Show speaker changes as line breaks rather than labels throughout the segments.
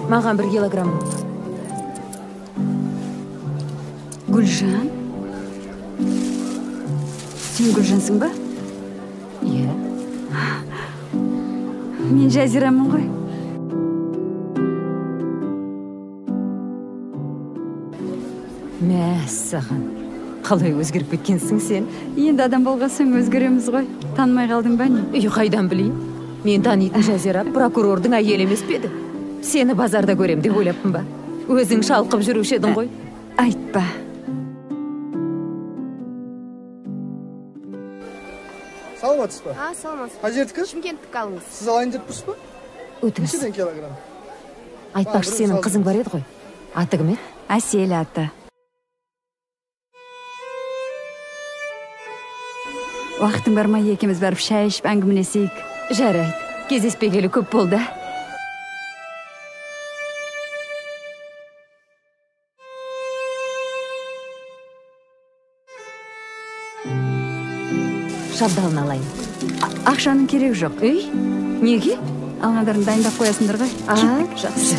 Маған 1 килограмм.
Гүлжан? Сен Гүлжансың ба?
Иә.
Мен Жазирамын ғой.
Мәссаған. Қалай өзгеріп кеткенсің сен?
Енді адам болғансың өзгереміз ғой. Танымай қалдың ба не?
Қайдан білейін? Мен танитын Жазира прокурордың әйелі емес пе еді? Сені базарда көрем деп ойлаппын ба? Өзің шалқып жүруші едің ғой.
Айтпа.
Саламатсыз ба?
Саламатсыз.
Қай жердікі?
Шымкенттікі алыңыз.
Сіз алайын деп тұрсыз ба?
Өтініш.
Нешеден килограмм?
Айтпақшы, сенің қызың бар еді ғой. Аты кім еді?
Әсел аты. Уақытың бар ма, екеуміз барып шай ішіп әңгімелесейік?
Жарайды. Кездеспегелі көп болды. Шабдалын алайын.
Ақшаның керегі жоқ.
Неге?
Алғандарын дайындап қоясыңдар ғой.
Жақсы.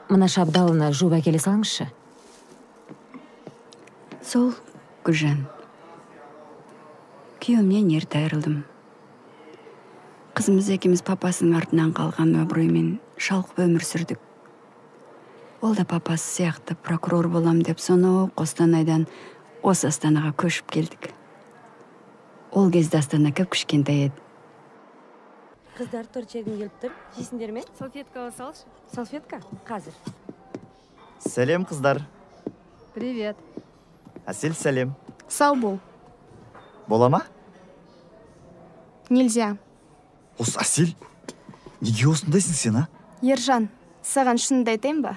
Мына шабдалыны жуып әкеле салыңызшы.
Сол, Гүлжан. Күйеуімнен ерте айырылдым. Қызымыз екеуміз папасының артынан қалған абыроймен шалқып өмір сүрдік. Ол да папасы сияқты прокурор болам деп сонау Қостанайдан осы Астанаға көшіп келдік. Ол кезде Астана кішкентай еді.
Қыздар торт жегім келіп тұр. Жейсіңдер ме?
Салфетка салшы.
Салфетка? Қазір.
Сәлем, қыздар.
Привет.
Әсел, сәлем.
Сау бол.
Бола ма?
Нельзя.
Осы Әсел, неге осындайсың сен, а?
Ержан, саған шынымды айтайын ба?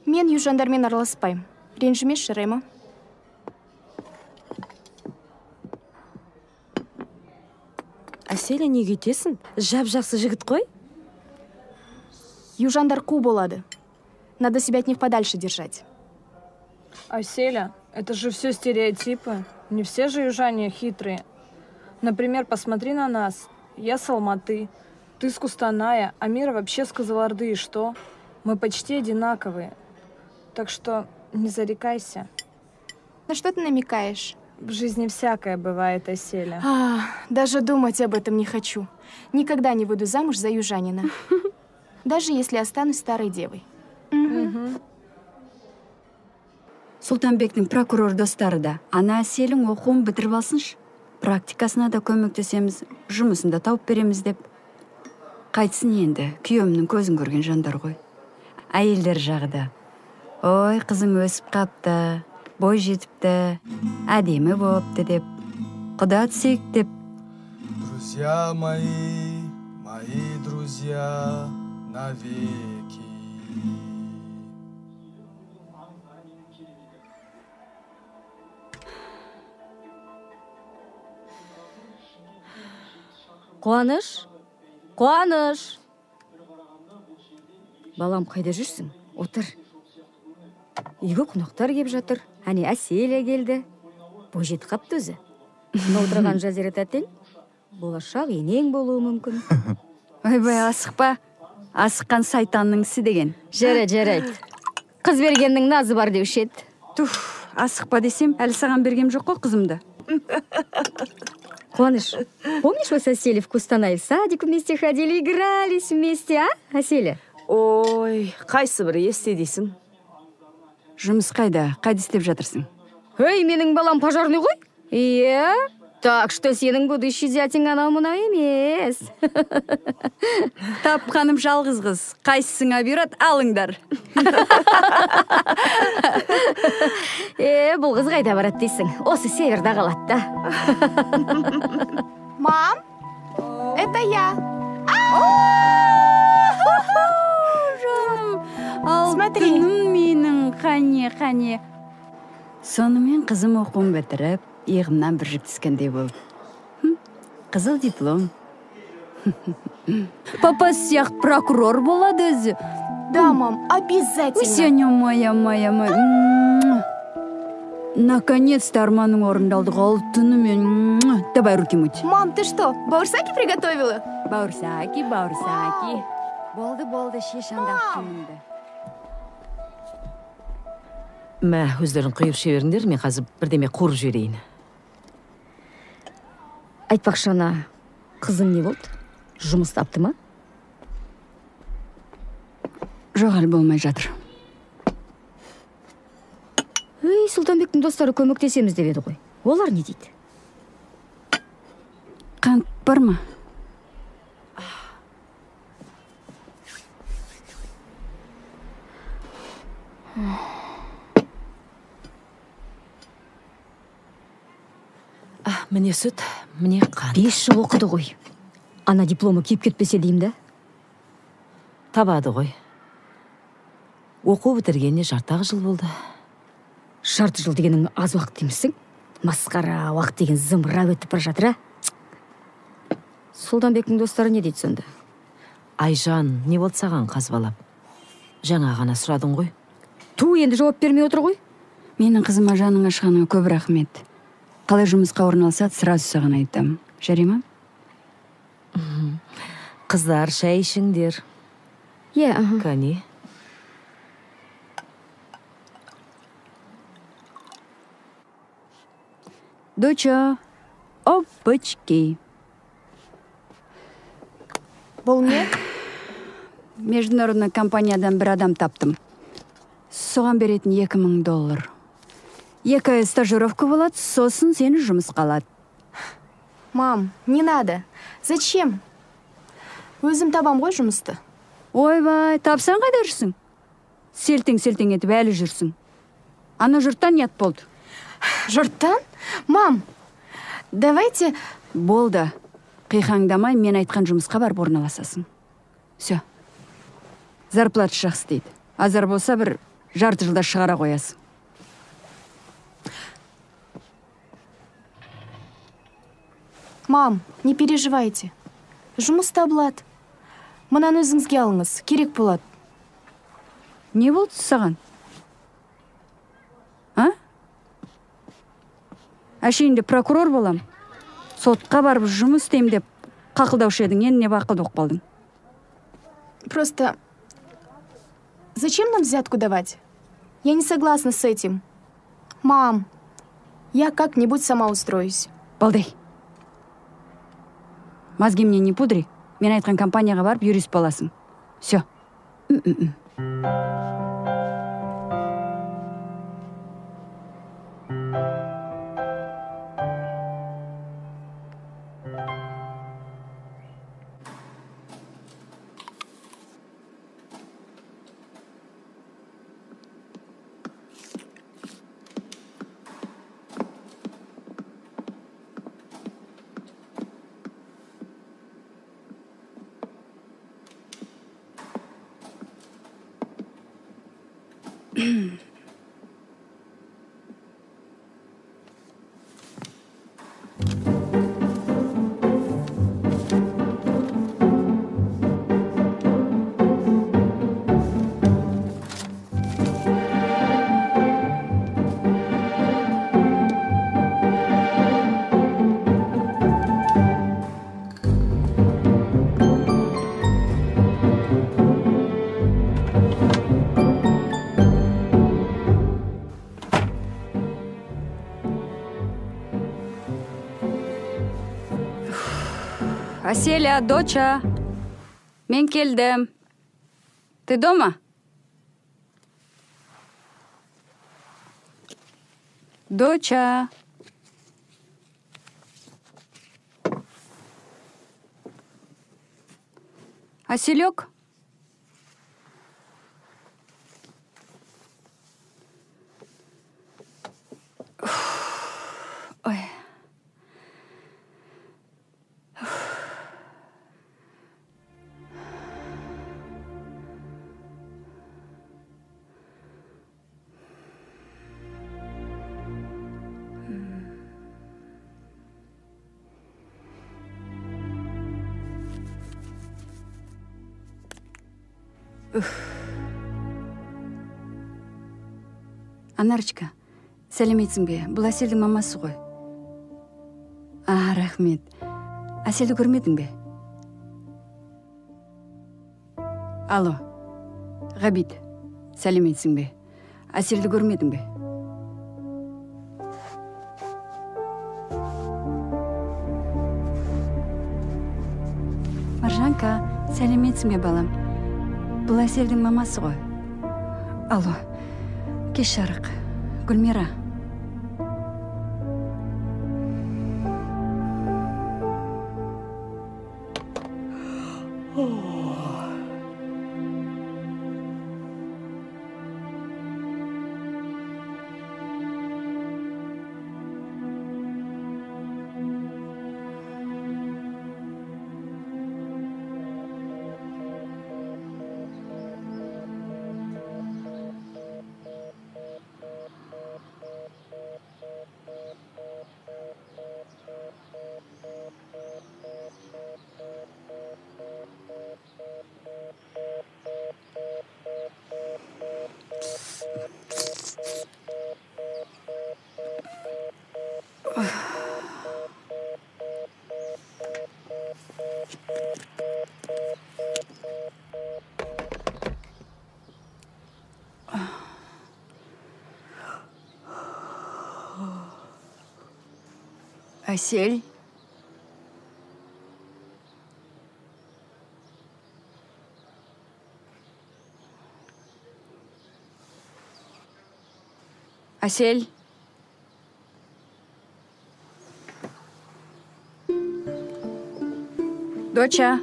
Мен южандармен араласпаймын. Ренжімеші, Рема.
Әселя, неге кетесің? Жап-жақсы жігіт қой.
Южандар қу болады. Надо себя от них подальше держать.
Аселя, это же все стереотипы. Не все же южане хитрые. Например, посмотри на нас. Я с Алматы, ты с Кустаная, а Мира вообще с Кызылорды. И что? Мы почти одинаковые. Так что не зарекайся.
На что ты намекаешь?
В жизни всякое бывает, Аселя.
Даже думать об этом не хочу. Никогда не выйду замуж за южанина. Даже если останусь старой девой.
Сұлтанбектің прокурор достары да. Ана Әселің оқуын бітіріп алсыншы. Практикасына да көмектесеміз, жұмысын да тауып береміз деп. Қайтсын енді, күйеуімнің көзін көрген жандар ғой. Әйелдер жағы да. Ой, қызың өсіп қапты, бой жетіпті, әдемі болыпты деп. Құда түсейік деп.
Друзья мои друзья навеки.
Қуаныш? Қуаныш! Балам, қайда жүрсің? Отыр. Үйге қонақтар кеп жатыр. Әне Әселя келді. Бой жетіп қапты өзі. Мына отырған Жазира тәтел болашақ енең болуы мүмкін.
Ойбай, асықпа. Асыққан сайтанның ісі деген.
Жарайды. Қыз бергеннің назы бар деуші еді.
Туф, асықпа десем, әлі саған бергем жоқ қой қызымды.
Қуаныш, помнишь, вы с Аселей в Кустанай в садик вместе ходили, игрались вместе, а, Аселя?
Ой, қайсы бір есте дейсің?
Жұмыс қайда істеп жатырсың?
Эй, менің балам пожарный ғой? Иә? Так что сенің будущий зятің анау мынау емес.
Тапқаным жалғыз қыз. Қайсысыңа бұйырат, алыңдар.
Бұл қыз қайда барады дейсің? Осы северда қалады да.
Мам, это я. Смотри.
Алтыным менің, қане. Сонымен қызым оқуын бітіріп, иығымнан бір жүк түскендей болды. Қызыл диплом. Папасы сияқты прокурор болады өзі.
Да, мам, обязательно.
Сеня моя. Наконец-то арманың орындалды, алтыным. Давай руки мыть.
Мам, ты что, баурсаки приготовила?
Баурсаки. Болды, шеш андақ күйімді.
Мә, өздерің құйып шеверіңдер, мен қазір бірдеме қуырып жіберейін.
Айтпақшы, ана қызың не болды? Жұмыс тапты ма?
Жоқ, әлі болмай жатыр.
Сұлтанбектің достары көмектесеміз деп еді ғой. Олар не дейді?
Қант бар ма?
Міне сүт, міне қант.
5 жыл оқыды ғой. Ана дипломы киіп кетпесе деймін да.
Табады ғой. Оқу бітіргеніне жартағы жыл болды.
Жарты жыл дегенің аз уақыт деймісің? Масқара, уақыт деген зымырап өтіп бара жатыр, а? Сұлтанбектің достары не дейді сонда?
Айжан, не болды саған қазбалап? Жаңа ғана сұрадың ғой.
Енді жауап бермей отыр ғой.
Менің қызыма жаның ашқаныңа көп рахмет. Қалай жұмысқа орналасады, сразу саған айтам. Жарай ма?
Қыздар, шай ішіңдер. Кәне.
Доча, опачки.
Бұл не?
Международный компаниядан бір адам таптым. Соған беретін $2000. 2 ай стажировка болады, сосын сені жұмысқа алады.
Мам, не надо. Зачем? Өзім табам ғой жұмысты.
Ойбай, тапсан қайда жүрсің? Селтең етіп әлі жүрсің. Ана жұрттан нет болды.
Жұрттан? Мам, давайте...
Болды. Қиқаңдамай, мен айтқан жұмысқа барып орналасасың. Все. Зарплата жақсы дейді. Азар болса бір жарты жылда шығара қоясың.
Мам, не переживайте. Жұмыс табылады. Мұнан өзіңізге алыңыз, керек болады.
Не болды саған? А? Әшейінде прокурор болам. Сотқа барып жұмыс істеймін деп қақылдаушы едің, енді не бақылды оқып қалдың?
Просто... Зачем нам взятку давать? Я не согласна с этим. Мам, я как-нибудь сама устроюсь.
Балдай. Мозги мне не пудри. Мен айтқан компанияға барып юрист боласың. Все. Аселя, доча, мен келдім. Ты дома? Доча. Аселек? Ой. Анарочка, сәлеметсің бе? Бұл Әселдің мамасы ғой. Рахмет. Әселді көрмедің бе? Алло, Ғабит, сәлеметсің бе? Әселді көрмедің бе? Маржанка, сәлеметсің бе, балам? Бұл Әселдің мамасы ғой. Алло, кеш жарық. Гүлмира. Әсел. Әсел. Доча.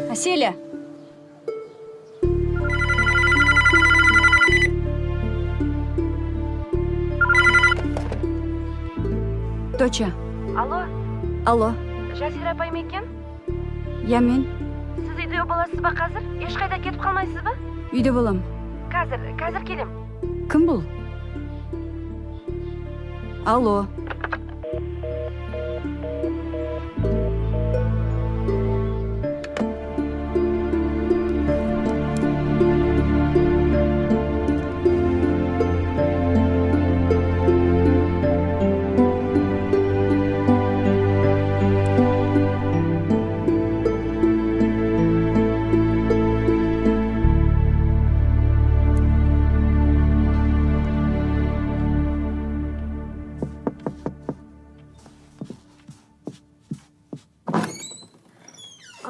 Әселя. Доча.
Алло,
Алло.
Жазира апай ма екен?
Я мен.
Сіз үйде боласыз ба қазір? Ешқайда кетіп қалмайсыз ба?
Үйде болам.
Қазір келем.
Кім бұл? Алло.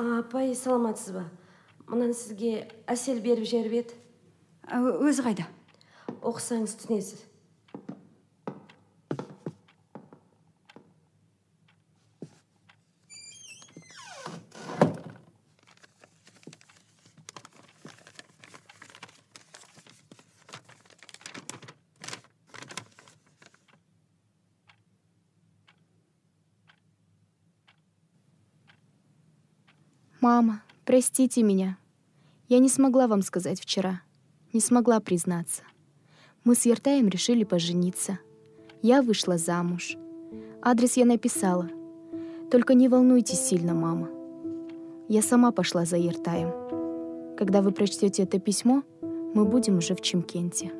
Апай, саламатсыз ба? Мұнан сізге Әсел беріп жіберіп еді.
Өзі қайда?
Оқысаңыз түсінесіз.
Мама, простите меня. Я не смогла вам сказать вчера. Не смогла признаться. Мы с Ертаем решили пожениться. Я вышла замуж. Адрес я написала. Только не волнуйтесь сильно, мама. Я сама пошла за Ертаем. Когда вы прочтете это письмо, мы будем уже в Чимкенте.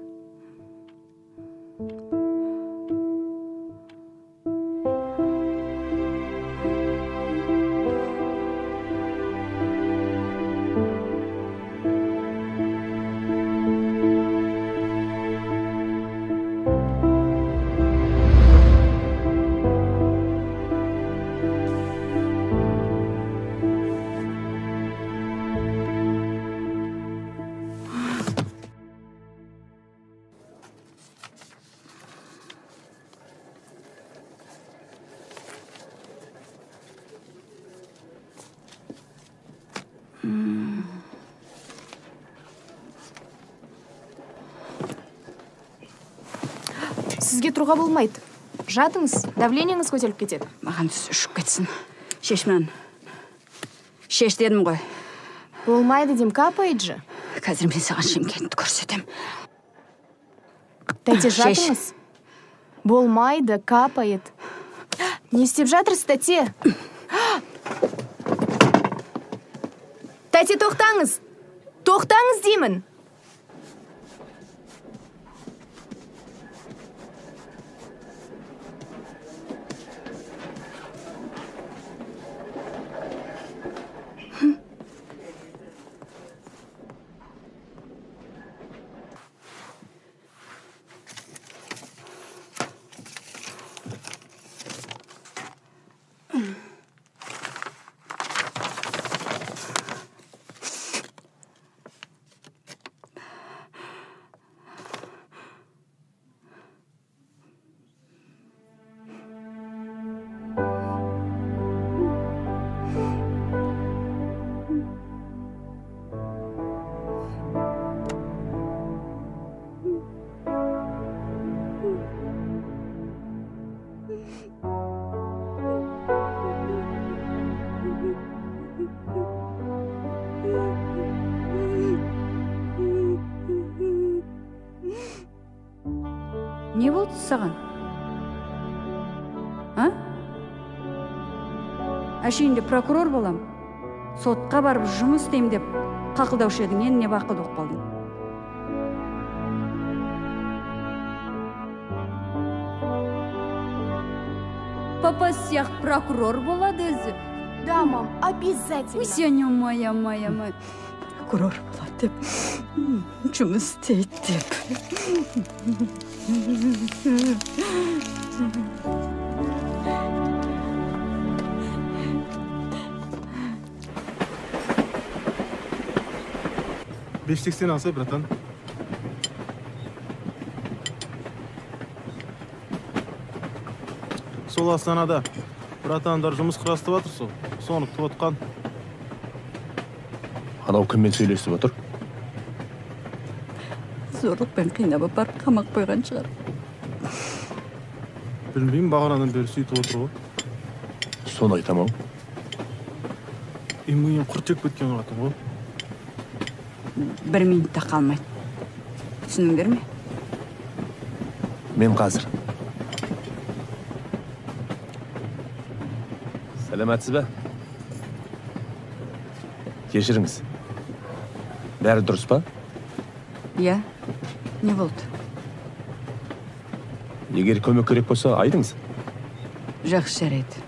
Сізге тұруға болмайды. Жатыңыз, давлениеңіз көтеріліп кетеді.
Маған ұшып кетсін. Шеш мынаны. Шеш дедім ғой.
Болмайды дем, капает же.
Қазір мен саған Шымкентті көрсетем.
Тәте, жатыңыз. Болмайды, капает. Не істеп жатырсыз, тәте? бәсе тоқтаңыз. Тоқтаңыз деймін.
Не болды саған? Әшейінде прокурор болам. Сотқа барып жұмыс істейм деп қақылдаушы едің, енді не бақылды болып қалдың? Папа сияқты прокурор болады өзі.
Да, мам, обязательно.
Сеня моя. Прокурор болады деп, жұмыс істейді деп.
Beş алсай, братан. Сол Астанада братандар жұмыс құрастып жатыр сол. Соны күтіп отқан.
Анау кіммен сөйлесіп отыр?
Зорлықпен қинап апарып қамақ қойған шығар.
Білмеймін, бағанадан бері сөйтіп отыр ғой.
Соны айтамау.
Миым құрт жеп кеткен қатын ғой.
1 минутта қалмайды. Түсініңдер ме?
Мен қазір. Сәлемәтсіз бе? Кешіріңіз. Бәрі дұрыс па?
Иә, не болды?
Егер көмек керек болса, айдыңыз.
Жақсы жарайды.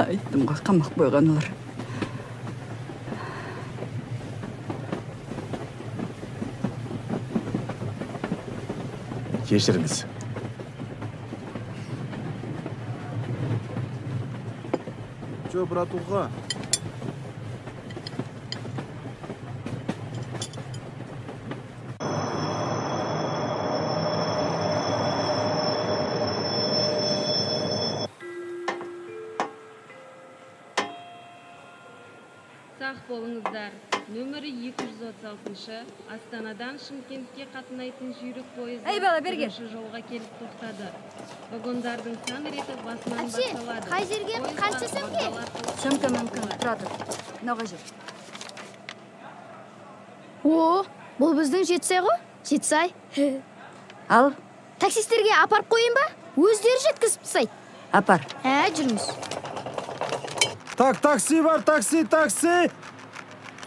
Айттым ғой, қамақ қойған олар.
Кешіріңіз.
Жо, братуға.
Сақ болыңыздар. Нөмірі 236-шы Астанадан Шымкентке қатынайтын жүйрік пойызы бірінші жолға келіп тоқтады. Вагондардың сан реті басынан басталады.
Қай жерге қанша сөмке?
Сөмке мүмкін, тұра тұр. Мынауға жер.
О, бұл біздің Жетісай ғой? Жетісай.
Ал,
таксистерге апарып қойын ба? Өздері жеткізіп тастайды.
апар.
Жүрміз.
Такси бар, такси.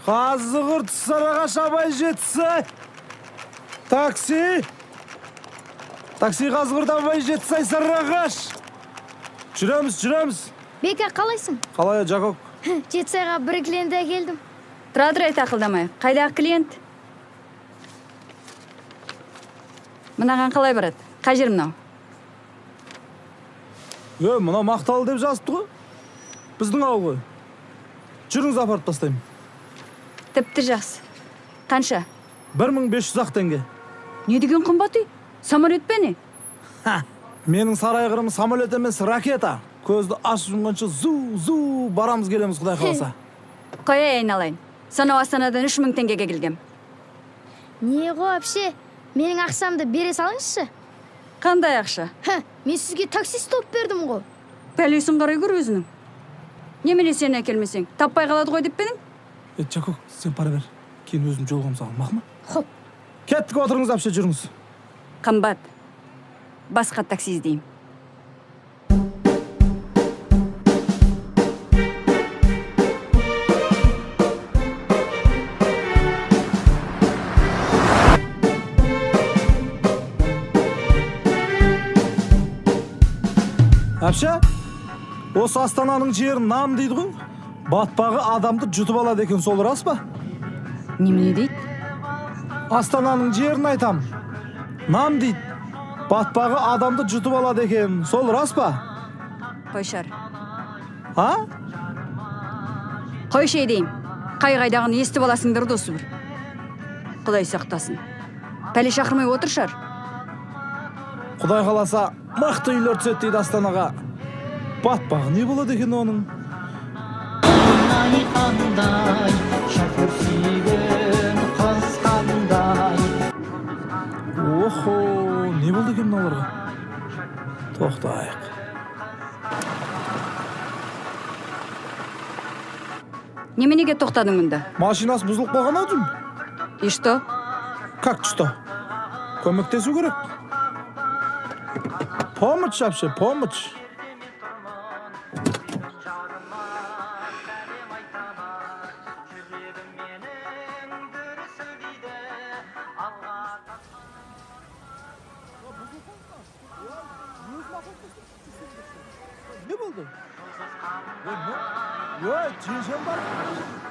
Қазығыр Сарыағаш Абай Жетісай. Такси Қазығыр Абай Жетісай Сарыағаш. Жүреміз.
Бека, қалайсың?
Қалай, Жакок?
Жетісайға бір клиентке келдім.
Тұра айт ақылдамай. Қайдағы клиент? Мынаған қалай барады? Қай жер мынау?
Мынау Мақталы деп жазыпты ғой. Біздің ауыл ғой. Жүріңіз, апарып тастаймын.
Тіпті жақсы. Қанша?
1500 теңге.
Не деген қымбат үй? Самолет пе не?
Менің сарайғырым самолет емес, ракета. Көзді ашып жұмғанша зу барамыз келеміз, Құдай қаласа.
Қоя айналайын. Санау Астанадан 3000 теңгеге келгем.
Не ғой, әпше? Менің ақшамды бере салыңызшы.
Қандай ақша?
Мен сізге таксист топ бердім ғой.
Пәлесін қарай көр өзінің. Немене сен әкелмесең, таппай қалады ғой деп пенің?
Жакок, сен пара бер. Кейін өзім жолғам саған, мақма?
Хоп.
Кеттік, отырыңыз, әпше, жүріңіз.
Қымбат. Басқа такси іздеймін.
Әпше, осы Астананың жерін нам дейді ғой. Батпағы адамды жұтып алады екен, сол рас па?
Немене дейді?
Астананың жерін айтам. Нам дейді. Батпағы адамды жұтып алады екен, сол рас па?
Қойшар.
А?
Қойшы едейм. Қай-қайдағын естіп аласыңдар досы бір. Құдай сақтасын. Пәле шақырмай отыршар.
Құдай қаласа, мақты үйлер түсет дейді Астанаға. Батпағы не болады екен оның? Охо, не болды екен мыналарға? Тоқтайық.
Неменеге тоқтадың мұнда?
Машинасы бұзылып қалған ау.
И что?
Как что? Көмектесу керек. Помощь вообще, помощь. Ne buldu? Yok, cinsen var.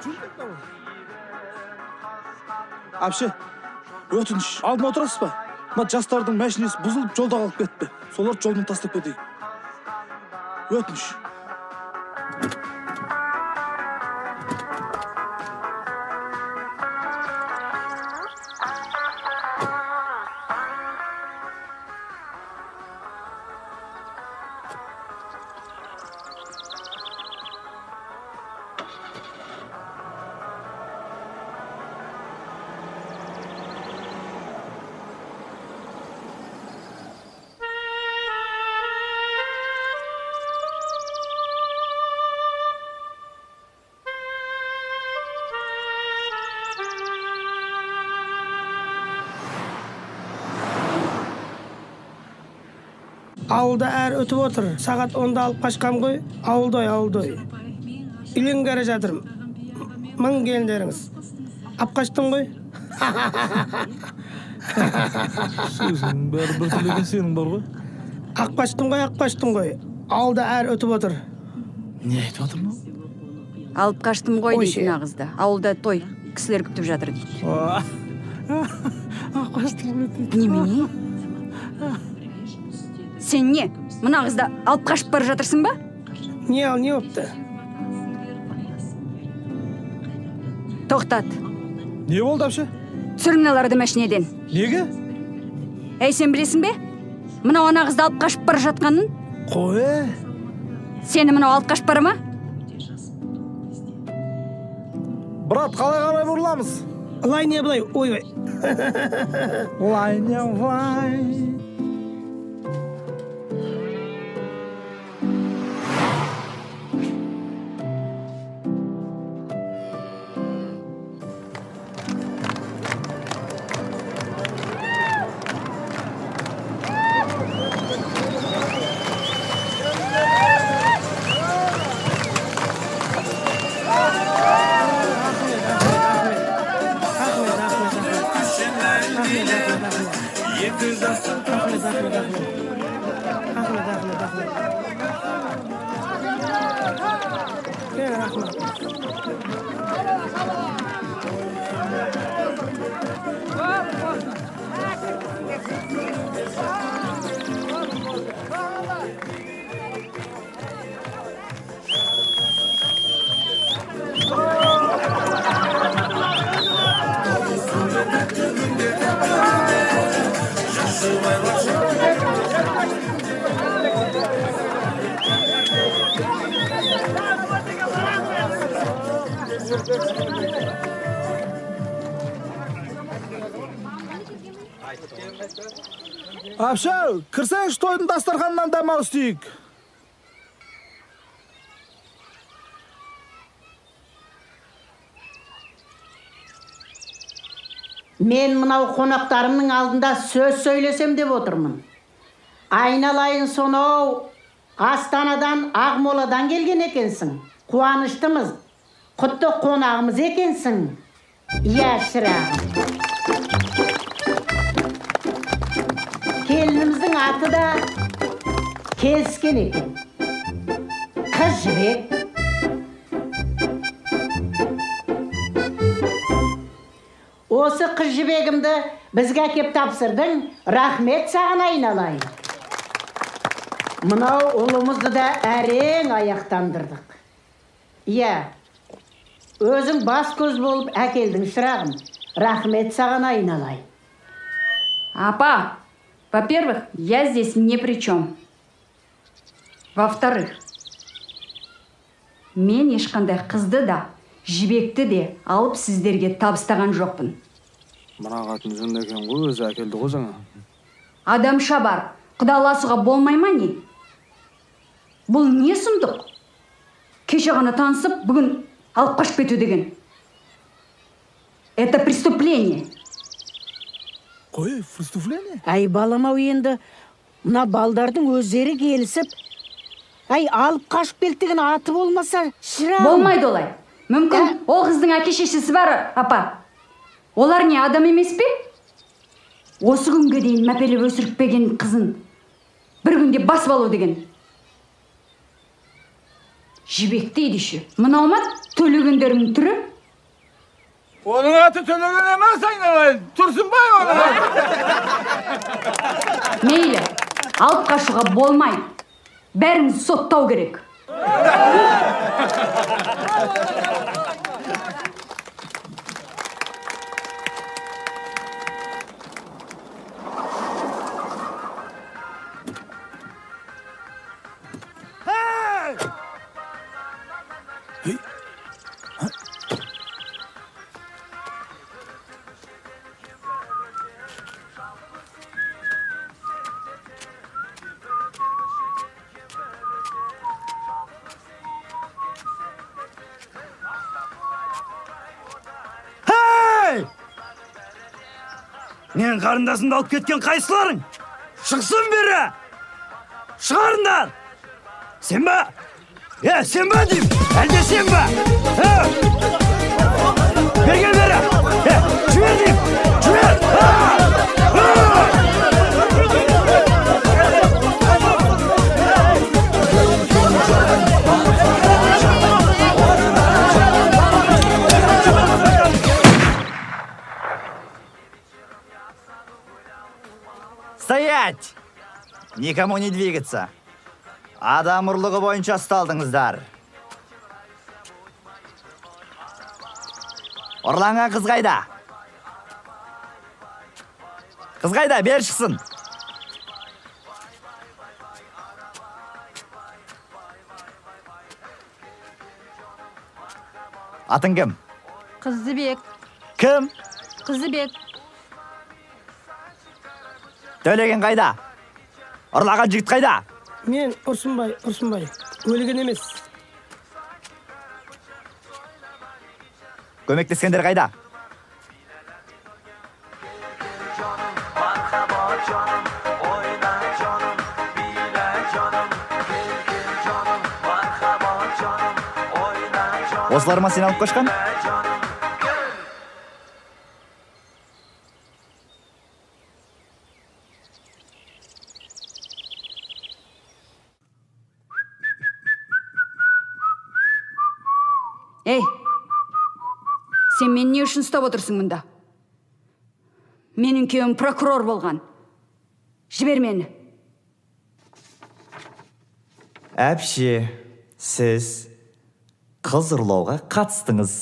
Çünkü var. Әпше, өтініш, алдыма отырасыз ба? Мына жастардың машинасы бұзылып, жолда қалып кетті. Солар жолмен тастап кетейік. Өтініш.
Ауылда әр өтіп отыр. Сағат 10-да алып қашқам ғой. Ауылдой. Үйленгері жатырмын. Мың келіндеріңіз. Ап қаштың ғой.
Сөзің бәрі бір тілеген сенің бар ғой.
Ақ қаштың ғой. Ауылда әр өтіп отыр.
Не айтып отыр ма?
Алып қаштым ғой дейді нағызда. Ауылда той, кісілер күтіп жатыр дейді.
Ақ қаштың ғой.
Немене? Сен не? Мына қызда алып қашып бара жатырсың ба?
Не опты?
Тоқтат.
Не болды әпше?
Түсір мыналарды машинеден.
Неге?
Әй, сен білесің бе? Мынау ана қызды алып қашып бара жатқанын?
Қой.
Сені мынау алып қашып бара ма?
Брат, қалай қарай бұрыламыз?
Лай не былай, ой.
Лай не вай. Апша, кірсеңші тойдың дастарханынан дәмау істейік.
Мен мынау қонақтарымның алдында сөз сөйлесем деп отырмын. Айналайын сонау Астанадан, Ақмоладан келген екенсің. Қуаныштымыз. Құтты қонағымыз екенсің. Иә, шырағым. Келініміздің аты да келіскен екен. Қыз жібек. Осы қыз жібегімді бізге әкеп тапсырдың, рахмет саған айналайын. Мынау ұлымызды да әрең аяқтандырдық. Иә, өзің бас көз болып әкелдің, шырағым. Рахмет саған айналайын.
Апа, во-первых, я здесь ни при чем. Во-вторых, мен ешқандай қызды да, жібекті де алып сіздерге табыстаған жоқпын.
Мына қатын жынды екен ғой, өзі әкелді ғой жаңа.
Адамша бар, құдаласуға болмай ма не? Бұл не сұмдық? Кеше ғана танысып, бүгін алып қашып кету деген. Это преступление.
Қой, преступление?
Ай, баламау енді, мына балдардың өздері келісіп, ай, алып қашып келтіген аты болмаса, шырағым.
Болмайды олай. Мүмкін, ол қыздың әке-шешесі бар, апа. Олар не, адам емес пе? Осы күнге дейін мәпелеп өсіріппеген қызын бір күнде басып алу деген. Жібек дейді ше. Мынау ма төлегендерінің түрі?
Оның аты төлеген емес, айналайын. Тұрсынбай оның.
Мейлі, алып қашуға болмай. Бәріңіз соттау керек.
Мен қарындасымды алып кеткен қайсыларың? Шықсын бері! Шығарыңдар! Сен ба? Сен ба деймін? Әлде сен ба? Берген бері! Жібер деймін! Жібер!
Стоять! Никому не двигаться. Адам ұрлығы бойынша ұсталдыңыздар. Ұрланған қыз қайда? Қыз қайда? Бер шықсын. Атың кім?
Қызыбек.
Кім?
Қызыбек.
Төлеген қайда? Ұрлаған жігіт қайда?
Мен Ұрсынбай, өлген емес.
Көмектескендер қайда? Осылар ма сен алып қашқан?
Ей, сен мен не үшін ұстап отырсың мұнда? Менің күйеуім прокурор болған. Жібер мені.
Әпше, сіз қыз ұрлауға қатыстыңыз.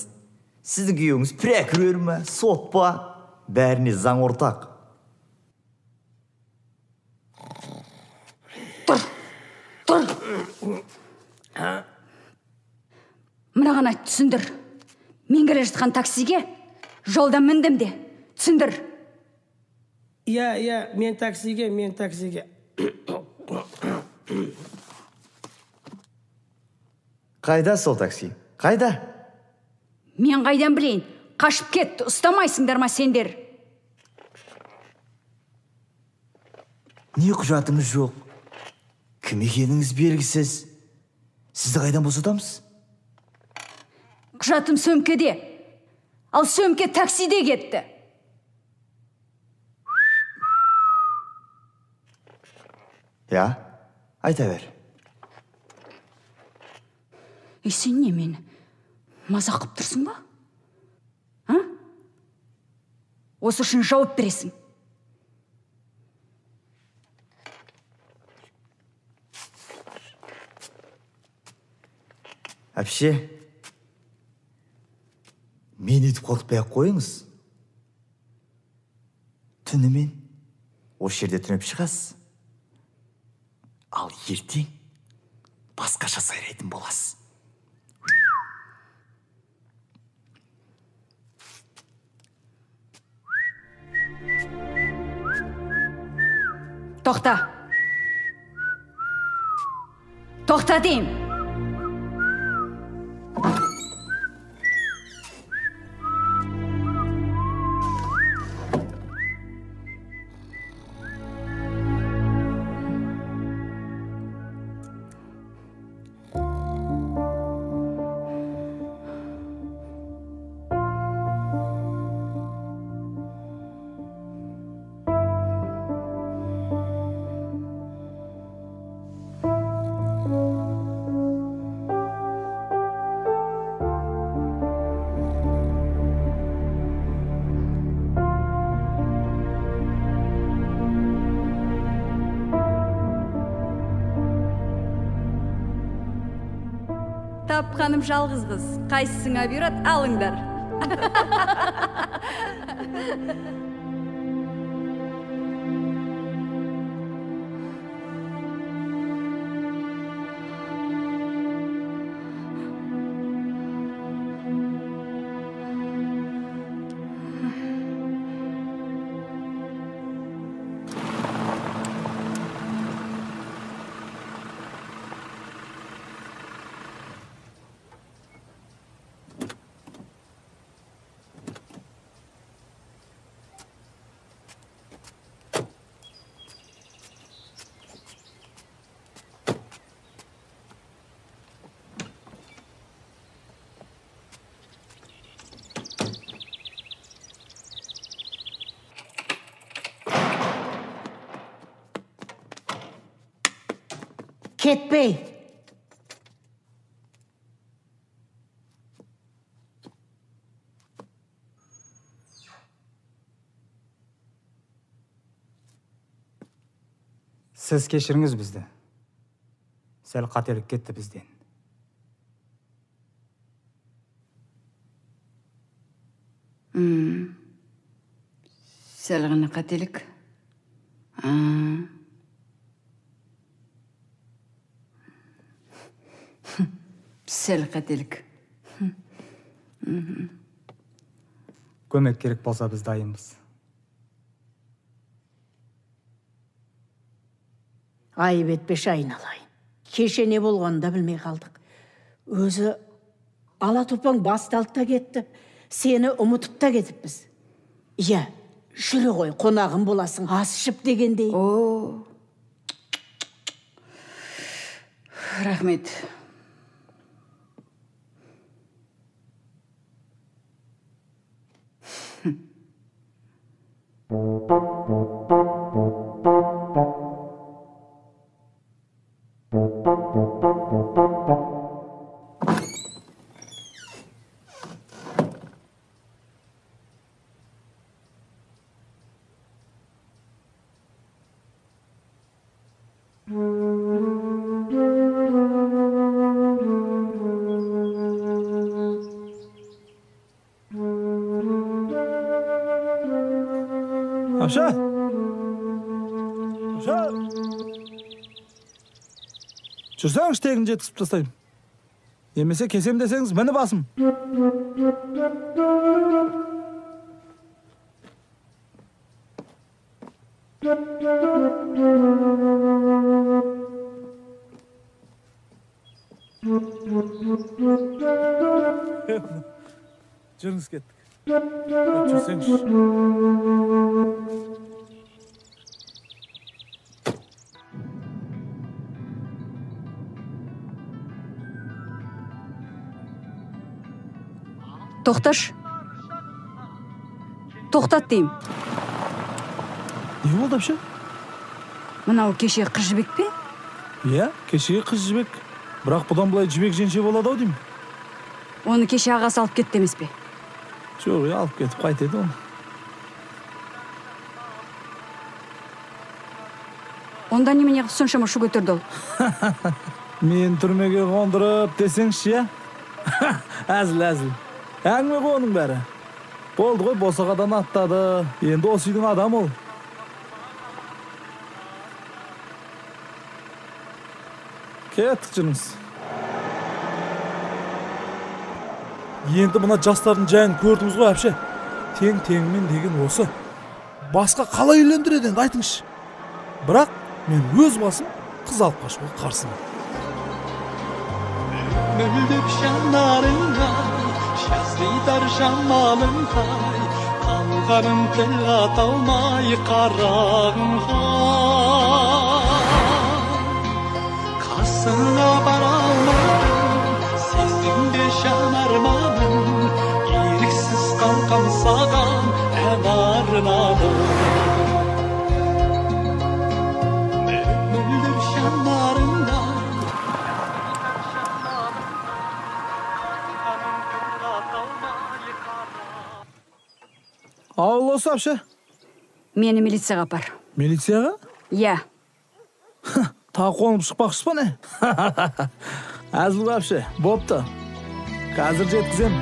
Сіздің күйеуіңіз прокурор ма, сот па? Бәріне заң ортақ.
Тұр. Мынаған айт, түсіндір. Мен келе жатқан таксиге жолда міндім де. Түсіндір.
Иә, мен таксиге.
Қайда сол такси? Қайда?
Мен қайдан білейін? Қашып кетті, ұстамайсыңдар ма сендер?
Не құжатыңыз жоқ. Кім екеніңіз белгісіз. Сізді қайдан босатамыз?
Құжатым сөмкеде. Ал сөмке таксиде кетті.
Я? Айта бер.
Сен не мені мазақ қып тұрсың ба? Осы үшін жауап бересің.
Әпше, мен етіп қорқытпай-ақ қойыңыз. Түнімен осы жерде түнеп шығасыз. Ал ертең басқаша сайрайтын боласыз.
Тоқта. Тоқта деймін. Тапқаным жалғыз қыз. Қайсысыңа бұйырат, алыңдар.
Кетпей.
Сіз кешіріңіз бізді. Сәл қателік кетті бізден.
Сәл ғана қателік. Сәл қателік.
Көмек керек болса біз дайынбыз.
Айып етпеші айналайын. Кеше не болғанын да білмей қалдық. Өзі ала топаң басталып та кетті. Сені ұмытып та кетіппіз. Иә, жүре ғой, қонағым боласың, ас ішіп дегендей.
Рахмет.
Аша! Аша! Жүрсеңіз тегін жеткізіп тастаймын. Емесе кесем десеңіз, мені басым. Жүріңіз кеттік. Жүрсеңіз.
Тоқташ. Тоқтат дейм.
Не болды апша?
Мынау кеше қыз жібек пе?
Иә, кешеге қыз жібек. Бірақ бұдан былай жібек женше болады ау деймін.
Оны кеше ағасы алып кетті емес пе?
Жоқ, алып кетіп қайтеді оны.
Онда немене қып соншама шу көтерді ол?
Мен түрмеге қондырып десеңші, я? Әзіл. Әңгіме ғой оның бәрі. Болды ғой, босағадан аттады. Енді осы үйдің адам ол. Кеттік жыныз. Енді мына жастардың жайын көрдіңіз ғой, әпше. Тең-теңмен деген осы. Басқа қалай үйлендіреді енді айтыңызшы. Бірақ мен өз басым қыз алып қашуға қарсымын.
Мөлдіп жанарыңай, жазидар жамалыңай, қалғанын тіл ата алмай қарағыңай. Қасыңа бара алмадым, сезімде жанарманым, еріксіз қалқам саған ән арнадым. Мөлдіп жанарыңай,
Ауыл осы апша?
Мені милицияға апар.
Милицияға?
Иә.
Тағы қонып шықпақшы ба не? Әзіл апша, бопты. Қазір жеткізем.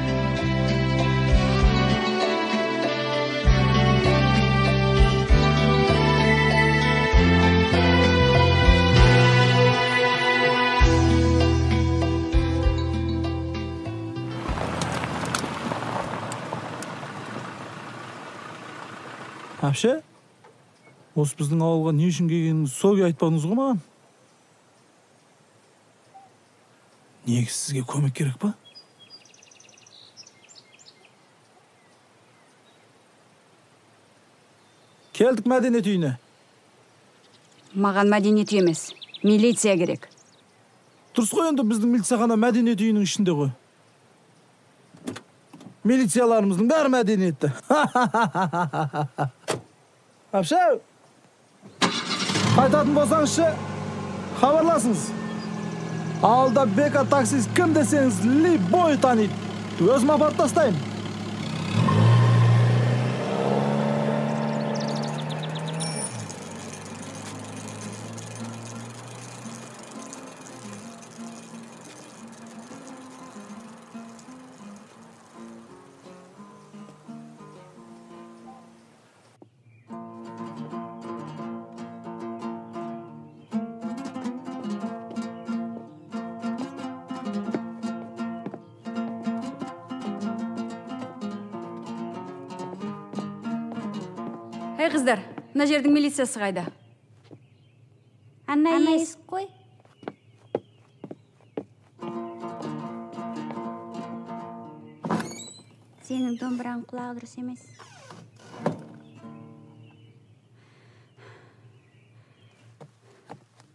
Апша, осы біздің ауылға не үшін келгеніңізді соге айтпадыңыз ғой маған? Негізі сізге көмек керек па? Келдік мәдениет үйіне.
Маған мәдениет үй емес, милиция керек.
Дұрыс қой, енді біздің милицияхана мәдениет үйінің ішінде ғой. Милицияларымыздың бәрі мәдениетті. Апша, қайтатын болсаңызшы, хабарласыңыз. Ауылда бека таксист кім десеңіз, любой таниды. Өзім апарып тастаймын.
Ей қыздар, мына жердің милициясы қайда?
Ана есік қой. Сенің домбыраң құлағы дұрыс емес.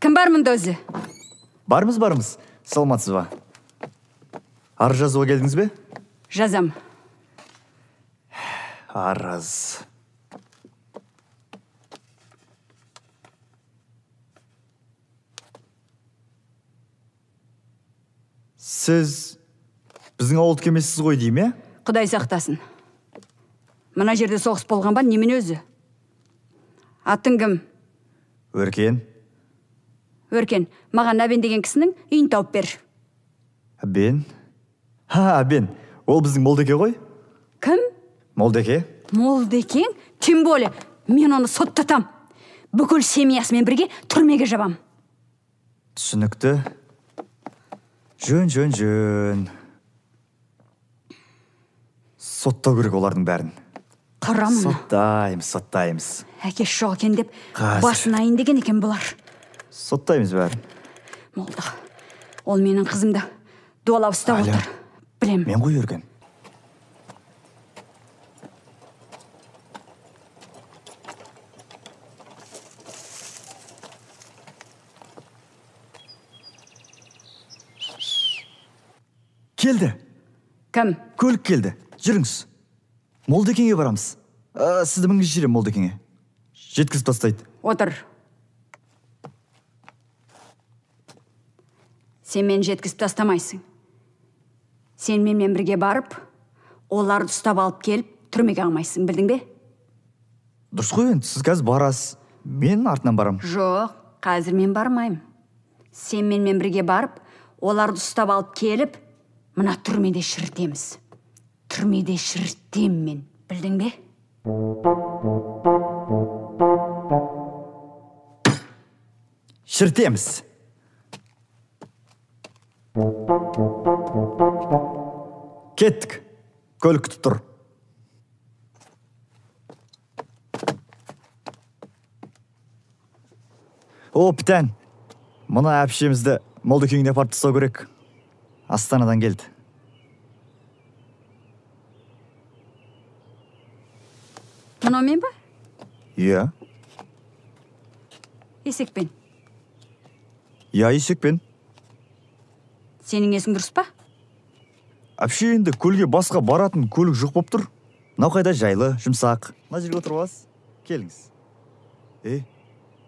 Кім бар мұнда өзі?
Бармыз. Саламатсыз ба? Арыз жазуға келдіңіз бе?
Жазам.
Арыз. Сіз біздің ауылдық емессіз ғой дейм, е?
Құдай сақтасын. Мына жерде соғыс болған ба, немен өзі? Атын кім?
Өркен.
Өркен, маған Әбен деген кісінің үйін тауып бер.
Әбен? Әбен. Ол біздің Молдеке ғой?
Кім?
Молдеке.
Молдекең? Тем более, мен оны соттатам. Бүкіл семьясымен бірге түрмеге жабам.
Түсінікті. Жөн. Соттау керек олардың бәрін.
Қара мұны.
Соттаймыз.
Әкеш жоқ екен деп,
Қазір.
басын айын деген екен бұлар.
Соттаймыз бәрін.
Молда, ол менің қызымды дуалап ұстап отыр. Білем.
Мен ғой Өркен. Келді.
Кім?
Көлік келді. Жүріңіз. Молдекеңе барамыз. Сізді мінгізіп жіберем Молдекеңе. Жеткізіп тастайды.
Отыр. Сен мені жеткізіп тастамайсың. Сен менімен бірге барып, оларды ұстап алып келіп, түрмеге алмайсың, білдің бе?
Дұрыс қой енді, сіз қазір барасыз. Мен артынан барам.
Жоқ, қазір мен бармайым. Сен менімен бірге барып, оларды ұстап алып келіп, мына түрмеде шірітеміз. Түрмеде шірітем мен, білдің бе?
Шірітеміз. Кеттік. Көлік күтіп тұр. О, Пітән. Мұна әпшемізді Молдекеңіне апарып тастау керек. Астанадан келді.
Мынау мен ба?
Иә.
Есекпен.
Иә, есекпен.
Сенің есің дұрыс па?
Әпше енді көлге басқа баратын көлік жоқ боп тұр. Мынау қайда жайлы, жұмсақ. Мына жерге отырып аласыз. Келіңіз. Не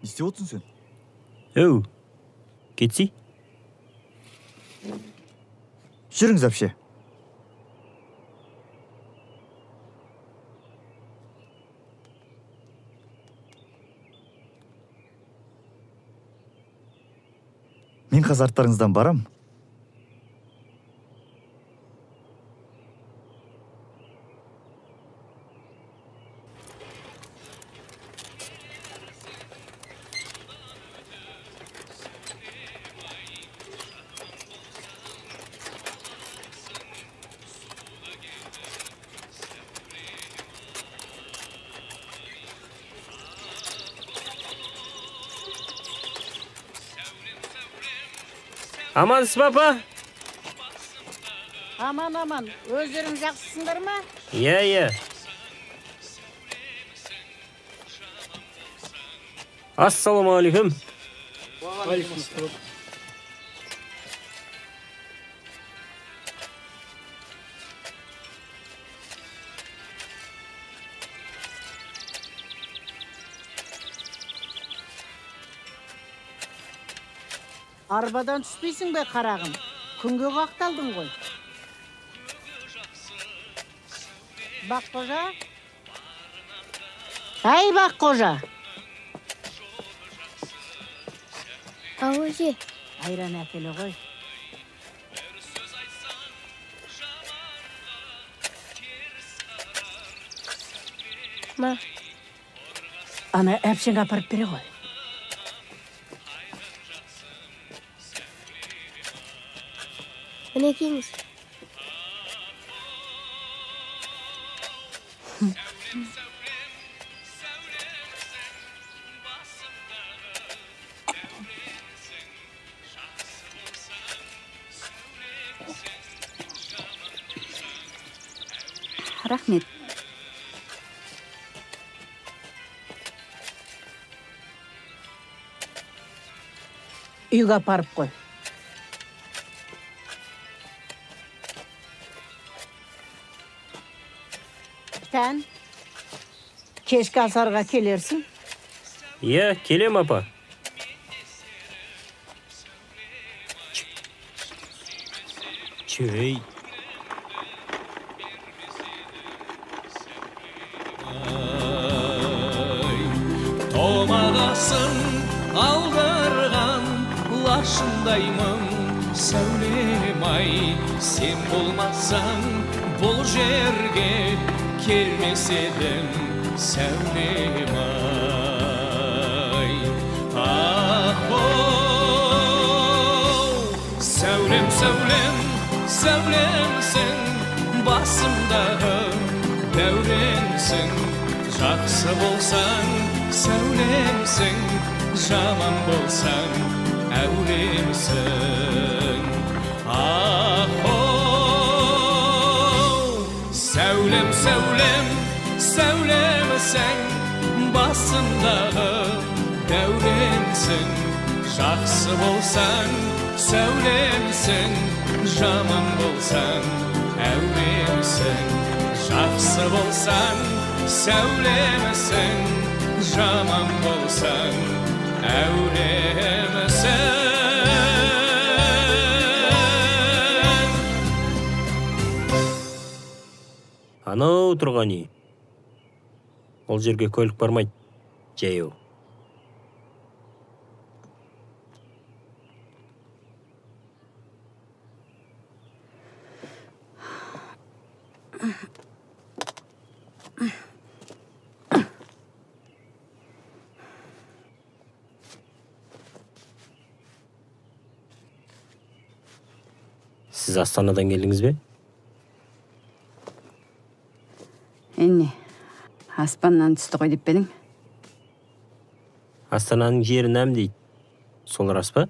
істеп отырсың сен?
Өу, кетсей?
Жүріңіз, әпше. Мен қазір арттарыңыздан барам.
Амансыз папа?
Аман, өздерің жақсысыңдар ма?
Иә. Ассалаумағалейкум.
Арбадан түспейсің бе, қарағым? Күнге қақталдың ғой. Баққожа? Әй, Баққожа!
Ау, өже.
Айран әкелі ғой.
Ма?
Ана әпшен апарып бере ғой.
Мінекеңіз.
Рахмет.
Үйге апарып қой. Пітән, кешкі асарға келерсің?
Иә, келем, апа. Чөй.
Томағасын алдырған лашындаймын сәулем-ай, сен болмасаң бұл жерге келмес едім сәулем-ай. Сәулем, сәулем, сәулемсің, басымдағы дәуренсің. Жақсы болсаң сәулемсің, жаман болсаң әулемсің. Сәулем, сәулем, сәулемсің, басымдағы дәуренсің. Жақсы болсаң сәулемсің, жаман болсаң әулемсің. жақсы болсаң сәулемісің, жаман болсаң әуремісің.
Анау тұрған үй. Ол жерге көлік бармайды. Жаяу. Сіз Астанадан келдіңіз бе?
Әне, аспаннан түсті ғой деп бедің?
Астананың жері нәм дейді. Сол рас па?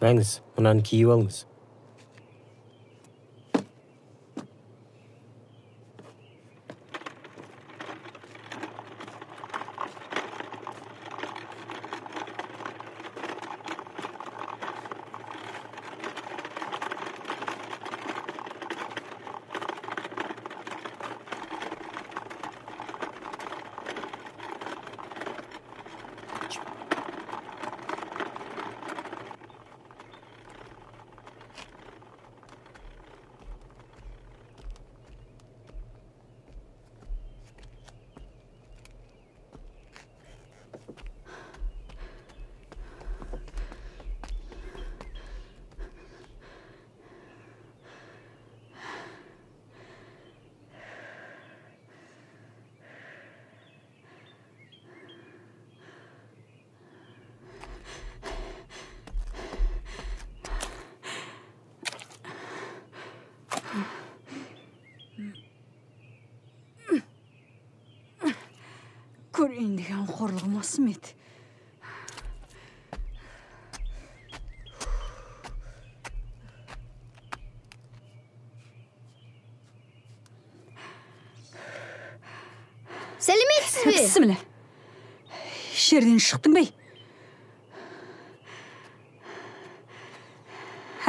Мәңіз, мұнаны киіп алыңыз.
Көрейін деген қорлығым осы ма еді?
Сәлеметсіз бе?
Бісміллә. Жерден шықтың бей?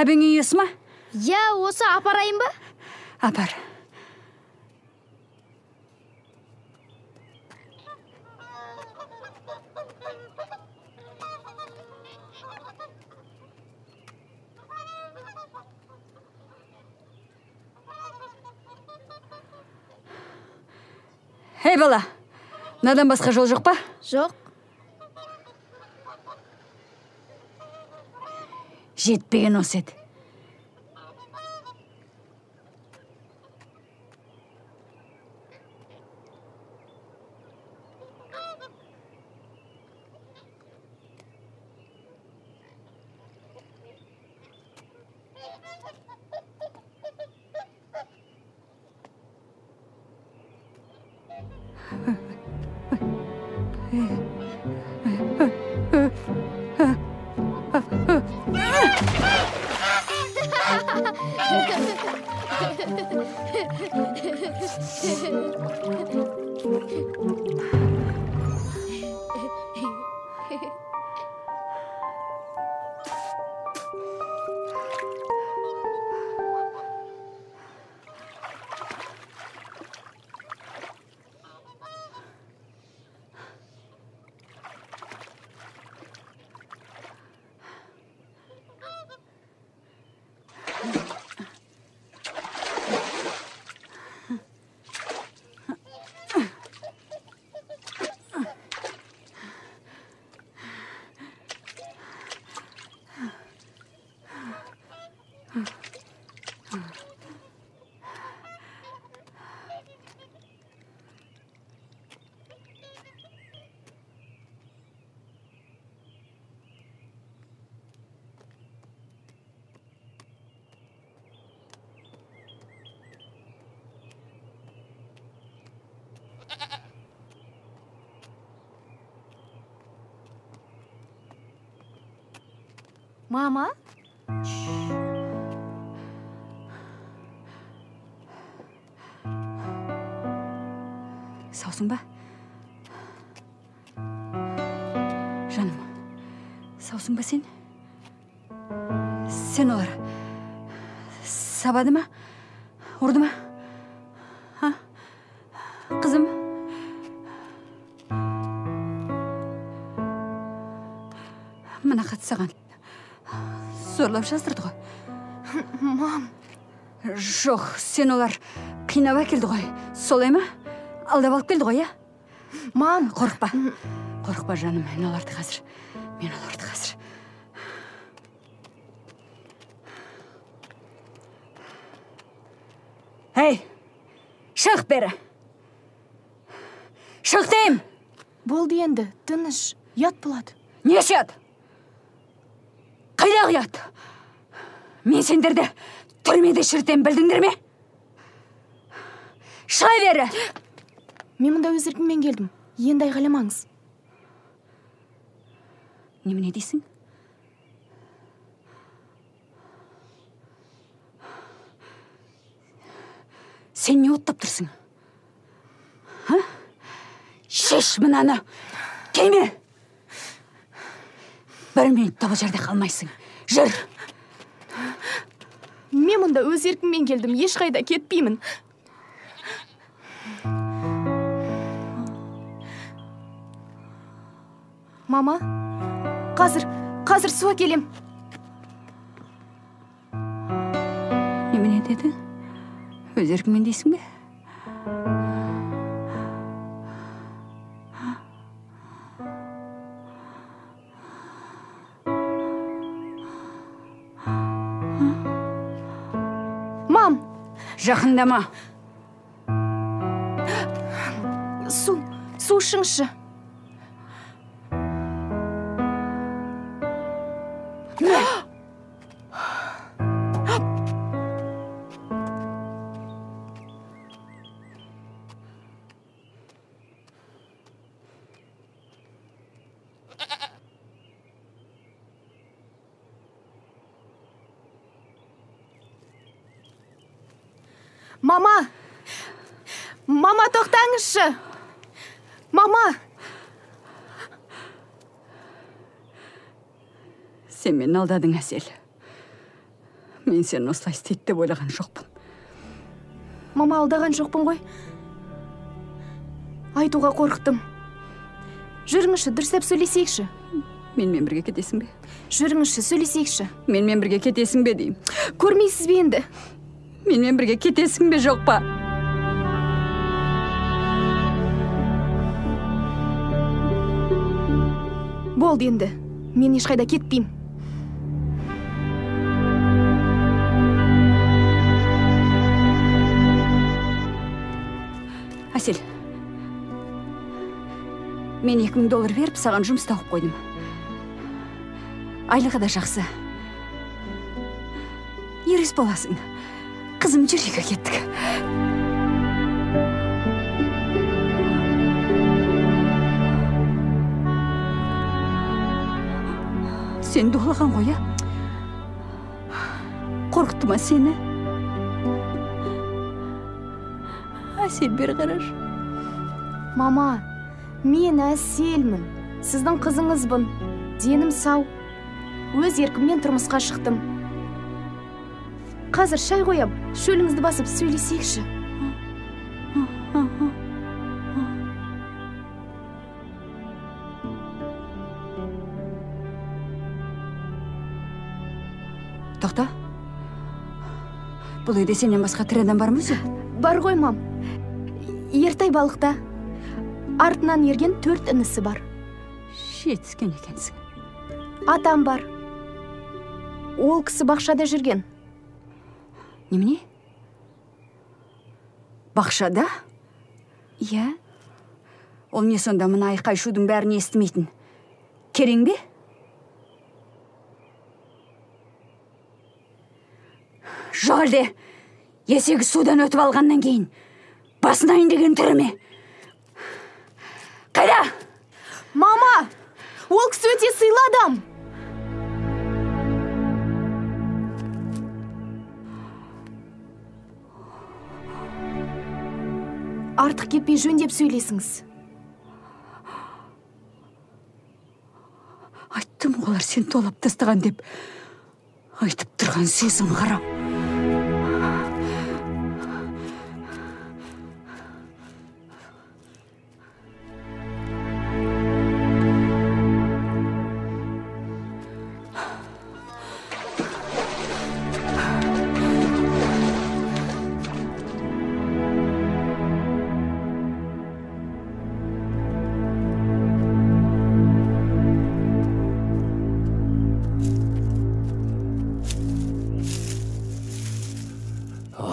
Әбің үйесі ма?
Я, осы апарайын ба?
Апар. Эй, бала, надан басқа жол жоқ па?
Жоқ.
Жетпеген осы еді.
Мама?
Саусың ба? Жаным, саусың ба сен? Сен олар сабады ма? Ұрды ма? Қызым? Мына хат саған зорлап жаздырды ғой.
Мам.
Жоқ, сен олар қинап әкелді ғой. Солай ма? Алдап алып келді ғой, иә?
Мам.
Қорықпа. Қорықпа, жаным. Мен оларды қазір. Әй, шық бері. Шық дейм.
Болды енді, тыныш. Ят болады.
Не ят? Қайдағы ят? Мен сендерді түрмеде шіртем, білдіңдер ме? Шыға бері.
Мен мұнда өз еркіммен келдім. Енді айғайламаңыз.
Немене дейсің? Сен не оттап тұрсың? Шеш мынаны. Кейме. Бір минут бұл жерде қалмайсың. Жүр.
Мен мұнда өз еркіммен келдім. Ешқайда кетпеймін. Мама, қазір су әкелем.
Немене деді? Өз еркіңмен дейсің бе?
Мам!
Жақындама.
Су ішіңізші. Мама, тоқтаңызшы. Мама.
Сен мені алдадың, Әсел. Мен сені осылай істейді деп ойлаған жоқпын.
Мама, алдаған жоқпын ғой. Айтуға қорықтым. Жүріңізші, дұрыстап сөйлесейікші.
Менімен бірге кетесің бе?
Жүріңізші, сөйлесейікші.
Менімен бірге кетесің бе деймін.
Көрмейсіз бе енді?
Менімен бірге кетесің бе, жоқ па?
Болды енді. Мен ешқайда кетпеймін.
Әсел, мен $2000 беріп, саған жұмыс тауып қойдым. Айлығы да жақсы. Ерес боласың. Қызым, жүрейік кеттік. Сен доғылған ғой, қорқытты ма сені? Әсел, бері қараш.
Мама, мен Әселмін. Сіздің қызыңызбын. Денім сау. Өз еркіммен тұрмысқа шықтым. Қазір шай қоям. Шөліңізді басып сөйлесейікші.
Тоқта. Бұл үйде сенен басқа тірі адам бар ма өзі?
Бар ғой, мам. Ертай балықта. Артынан ерген 4 інісі бар.
Жетіскен екенсің.
Атам бар. Ол кісі бақшада жүрген.
Немене? Бақшада?
Иә.
Ол не сонда мына айқай шудың бәрін естімейтін? Керең бе? Жоқ әлде, есегі судан өтіп алғаннан кейін басынайын деген түрі ме? Қайда?
Мама, ол кісі өте сыйлы адам. Артық кетпей жөндеп сөйлесіңіз.
Айттым, олар сен толап тастаған деп. Айтып тұрған сөзім қара.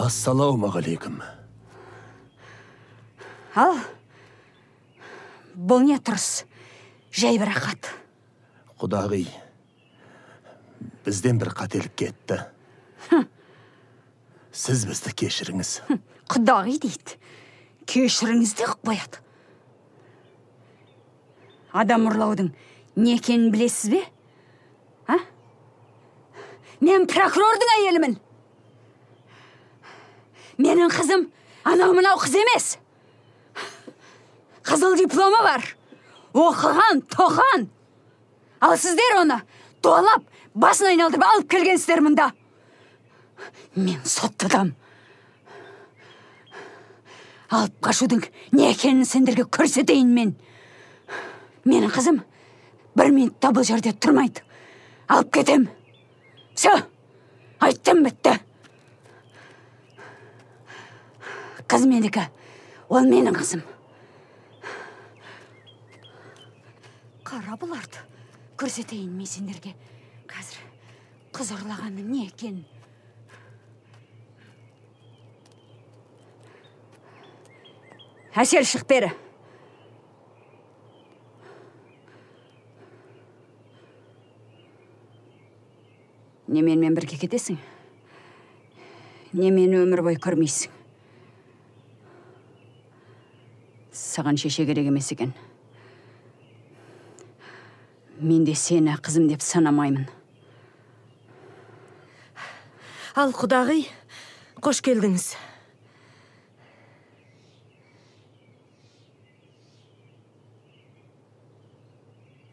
Ассалаумағалейкум.
Ал, бұл не тұрыс? Жай бір ақат.
Құдағи, бізден бір қателік кетті. Сіз бізді кешіріңіз.
Құдағи дейді. Кешіріңіз де қояды. Адам ұрлаудың не екенін білесіз бе? Мен прокурордың әйелімін. Менің қызым анау мынау қыз емес. Қызыл дипломы бар. Оқыған, тоқан. Ал сіздер оны дуалап, басын айналдырып алып келгенсіздер мұнда. Мен соттыдам. Алып қашудың не екенін сендерге көрсетейін мен. Менің қызым бір минутта бұл жерде тұрмайды. Алып кетем. Все, айттым бітті. Қыз менікі, ол менің қызым. Қара бұларды көрсетейін мен сендерге. Қазір қыз ұрлағанның не екенін. Әсел, шық бері. Неменмен бірге кетесің? Немені өмір бойы көрмейсің? Саған шеше керек емес екен. Мен де сені қызым деп санамаймын.
Ал құдағи, қош келдіңіз.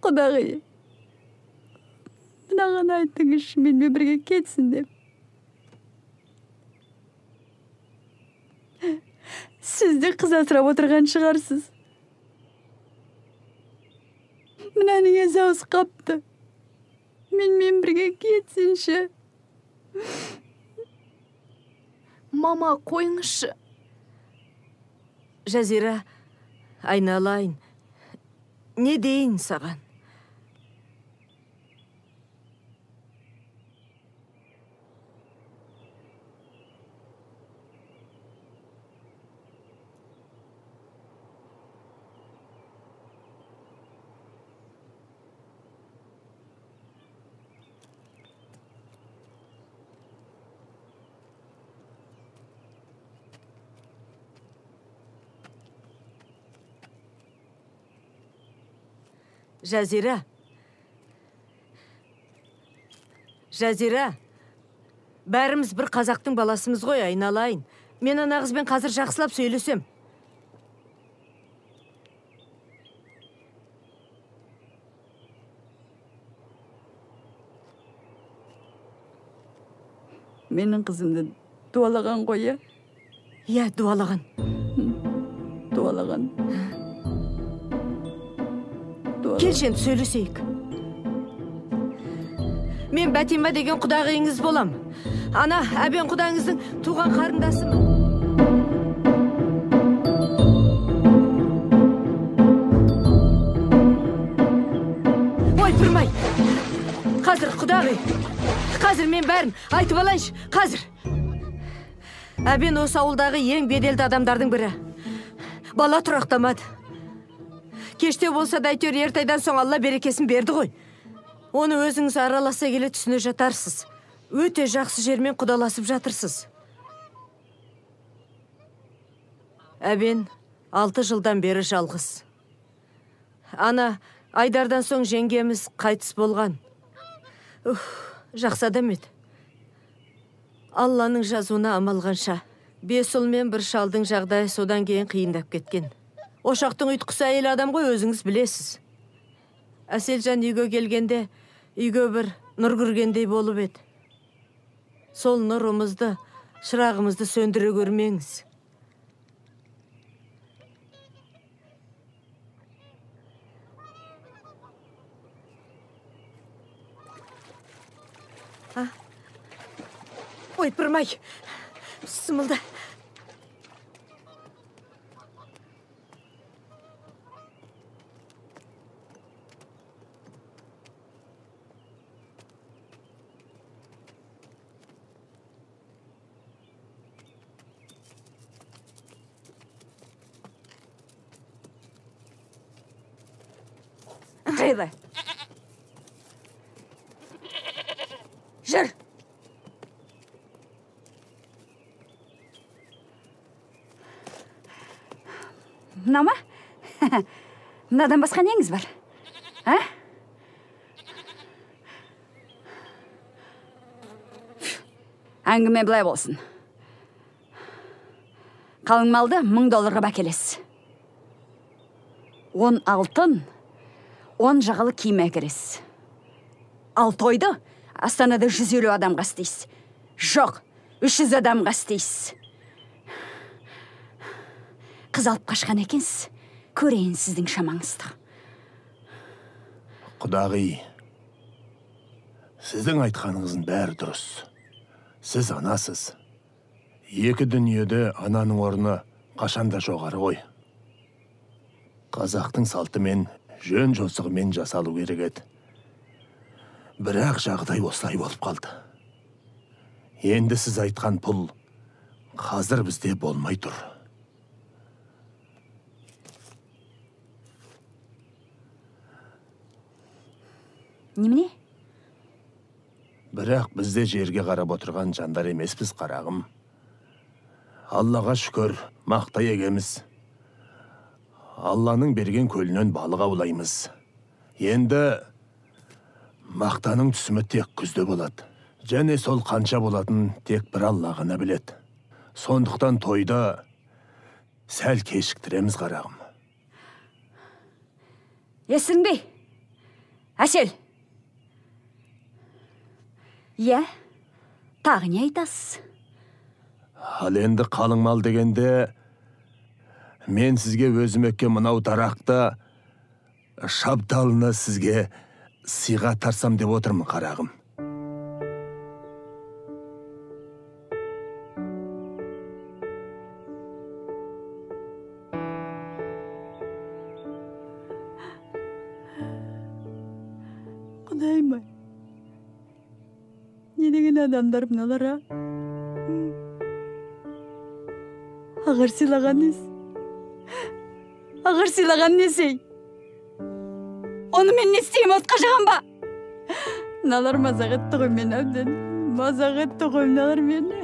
Құдағи, мынаған айттыңызшы менімен бірге кетсін деп. Сіз де қыз асырап отырған шығарсыз. Мынаның есі ауыз қапты. Менімен бірге кетсінші.
Мама, қойыңызшы. Жазира, айналайын. Не дейін саған? Жазира, бәріміз бір қазақтың баласымыз ғой, айналайын. Мен ана қызбен қазір жақсылап сөйлесем.
Менің қызымды дуалаған ғой, я?
Я, дуалаған.
Дуалаған.
Келшен, сөйлесейік. Мен Бәтима деген құдағиыңыз болам. Ана, әбен құдаңыздың туған қарындасымын. Ой, тұрмай. Қазір, құдағи. Қазір мен бәрін айтып алайыншы. Қазір. Әбен осы ауылдағы ең беделді адамдардың бірі. Бала тұрақтамады. Кеште болса да әйтеуір ертайдан соң Алла берекесін берді ғой. Оны өзіңіз араласа келе түсіне жатарсыз. Өте жақсы жермен құдаласып жатырсыз. Әбен 6 жылдан бері жалғыз. Ана, Айдардан соң жеңгеміз қайтыс болған. Жақсы адам еді. Алланың жазуына амалғанша. 5 ұл мен 1 шалдың жағдайы содан кейін қиындап кеткен. Ошақтың ұйтқысы әйел адам ғой, өзіңіз білесіз. Әселжан үйге келгенде, үйге бір нұр кіргендей болып еді. Сол нұрымызды, шырағымызды сөндіре көрмеңіз. Ой, пырмай, сымылды.
жайлы. Жүр. Мына ма? Мынадан басқа неңіз бар? А? Әңгіме былай болсын. Қалың малды $1000 бәкелесіз. 10 алтын, 10 жағалы киім әкіресіз. Ал тойды Астанада 150 адамға істейсіз. Жоқ, 300 адамға істейсіз. Қыз алып қашқан екенсіз. Көрейін сіздің шамаңызды.
Құдағи, сіздің айтқаныңыздың бәрі дұрыс. Сіз анасыз. Екі дүниеде ананың орны қашанда жоғары ғой. Қазақтың салтымен, жөн жосығымен жасалу керек еді. Бірақ жағдай осылай болып қалды. Енді сіз айтқан пұл қазір бізде болмай тұр.
Немене?
Бірақ бізде жерге қарап отырған жандар емеспіз, қарағым. Аллаға шүкір, мақтай егеміз. Алланың берген көлінен балық аулаймыз. Енді мақтаның түсімі тек күзде болады. Және сол қанша болатын тек бір Алла ғана біледі. Сондықтан тойда сәл кешіктіреміз, қарағым.
Есің бе? Әсел. Иә, тағы не айтасыз?
Ал енді қалың мал дегенде, мен сізге өзім екке мынау дарақта шабдалыны сізге сыйға тарсам деп отырмын, қарағым.
Құдайым-ай, не деген адамдар мыналар, а? Ағыр сыйлаған нес? Ағыр сыйлаған несей? Оны мен не істеймін, отқа жағам ба? Мыналар мазақ етті ғой мен әбден. Мазақ етті ғой мыналар мені.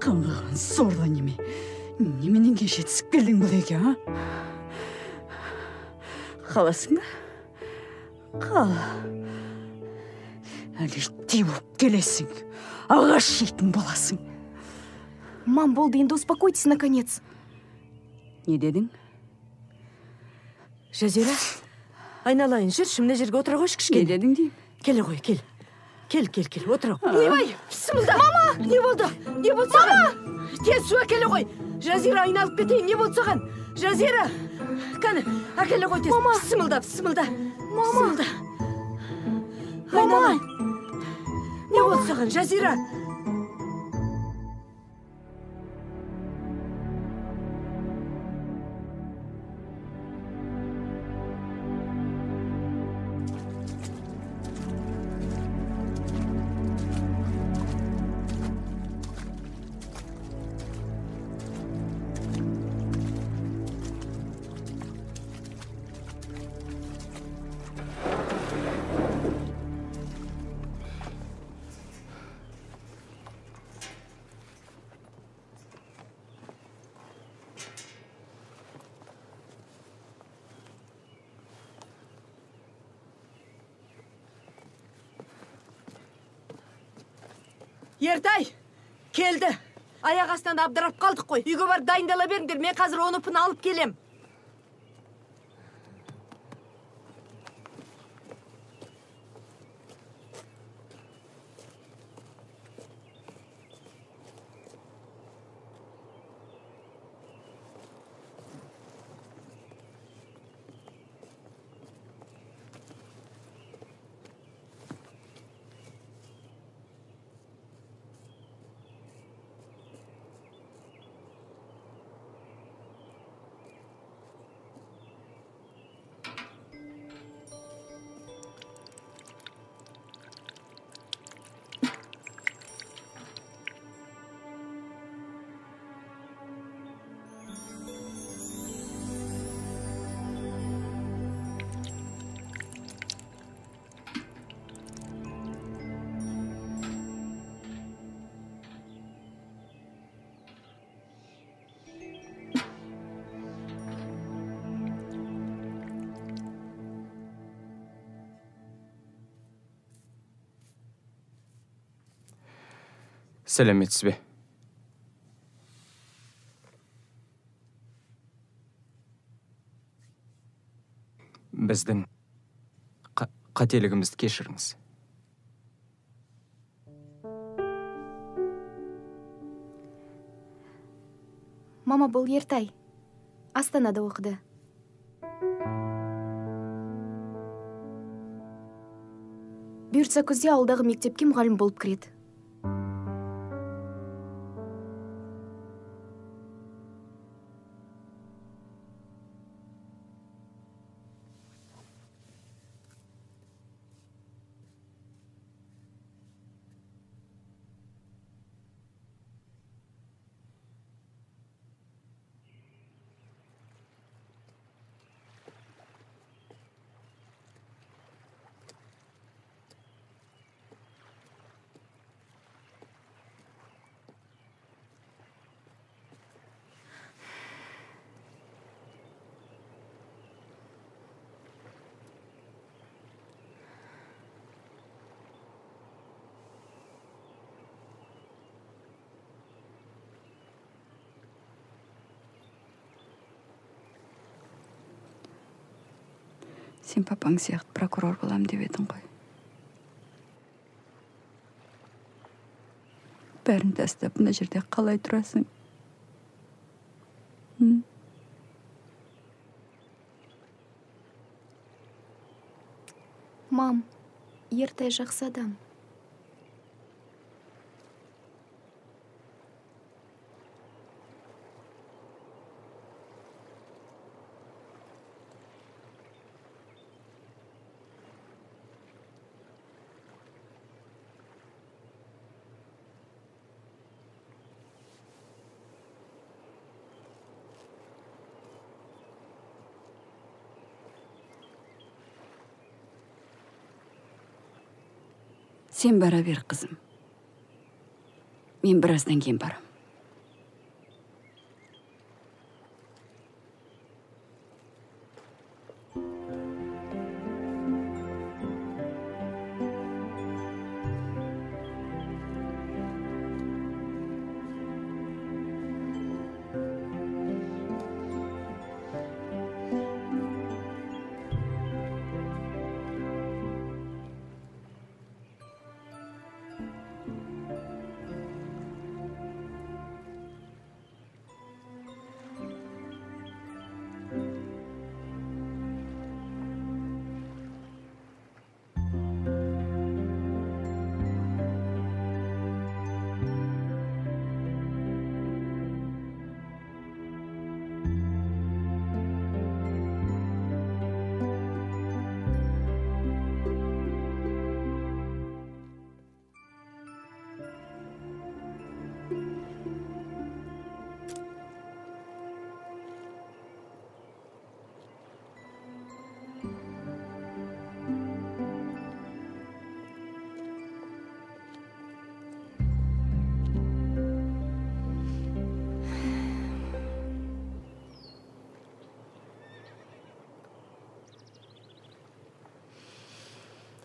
Қаңғыған сорлы неме. Неменен кешетісіп келдің бұл еке, а? Қаласың ба? Қал. Әлі болып келесің. Ағаш жейтін боласың.
Мам, болды, енді успокойтесь, наконец.
Не дедің?
Жазира, айналайын, жүрші, мына жерге отыра қойшы кішкене.
Не дедің дейм?
Келе ғой, кел. Кел, отыра.
Ойбай, пісімілді.
Мама, не болды? Не болды саған? Тез суға келе ғой. Жазира, айналып кетейін, не болды саған? Жазира, кәні, әкеле ғой тез. Пісімілді. Мама. Айналайын. Не болды саған, Жазира? Ертай, келді. Аяқ астында абдырап қалдық қой. Үйге барып дайындала беріңдер, мен қазір оны пын алып келем.
Сәлеметсіз бе? Біздің қателігімізді кешіріңіз.
Мама бұл Ертай. Астанада оқыды. Бұйыртса күзде ауылдағы мектепке мұғалім болып кіреді.
Сен папаң сияқты прокурор болам деп едің ғой. Бәрін тастап мына жерде қалай тұрасың?
Мам, Ертай жақсы адам.
Сен бара бер, қызым. Мен біраздан кейін барам.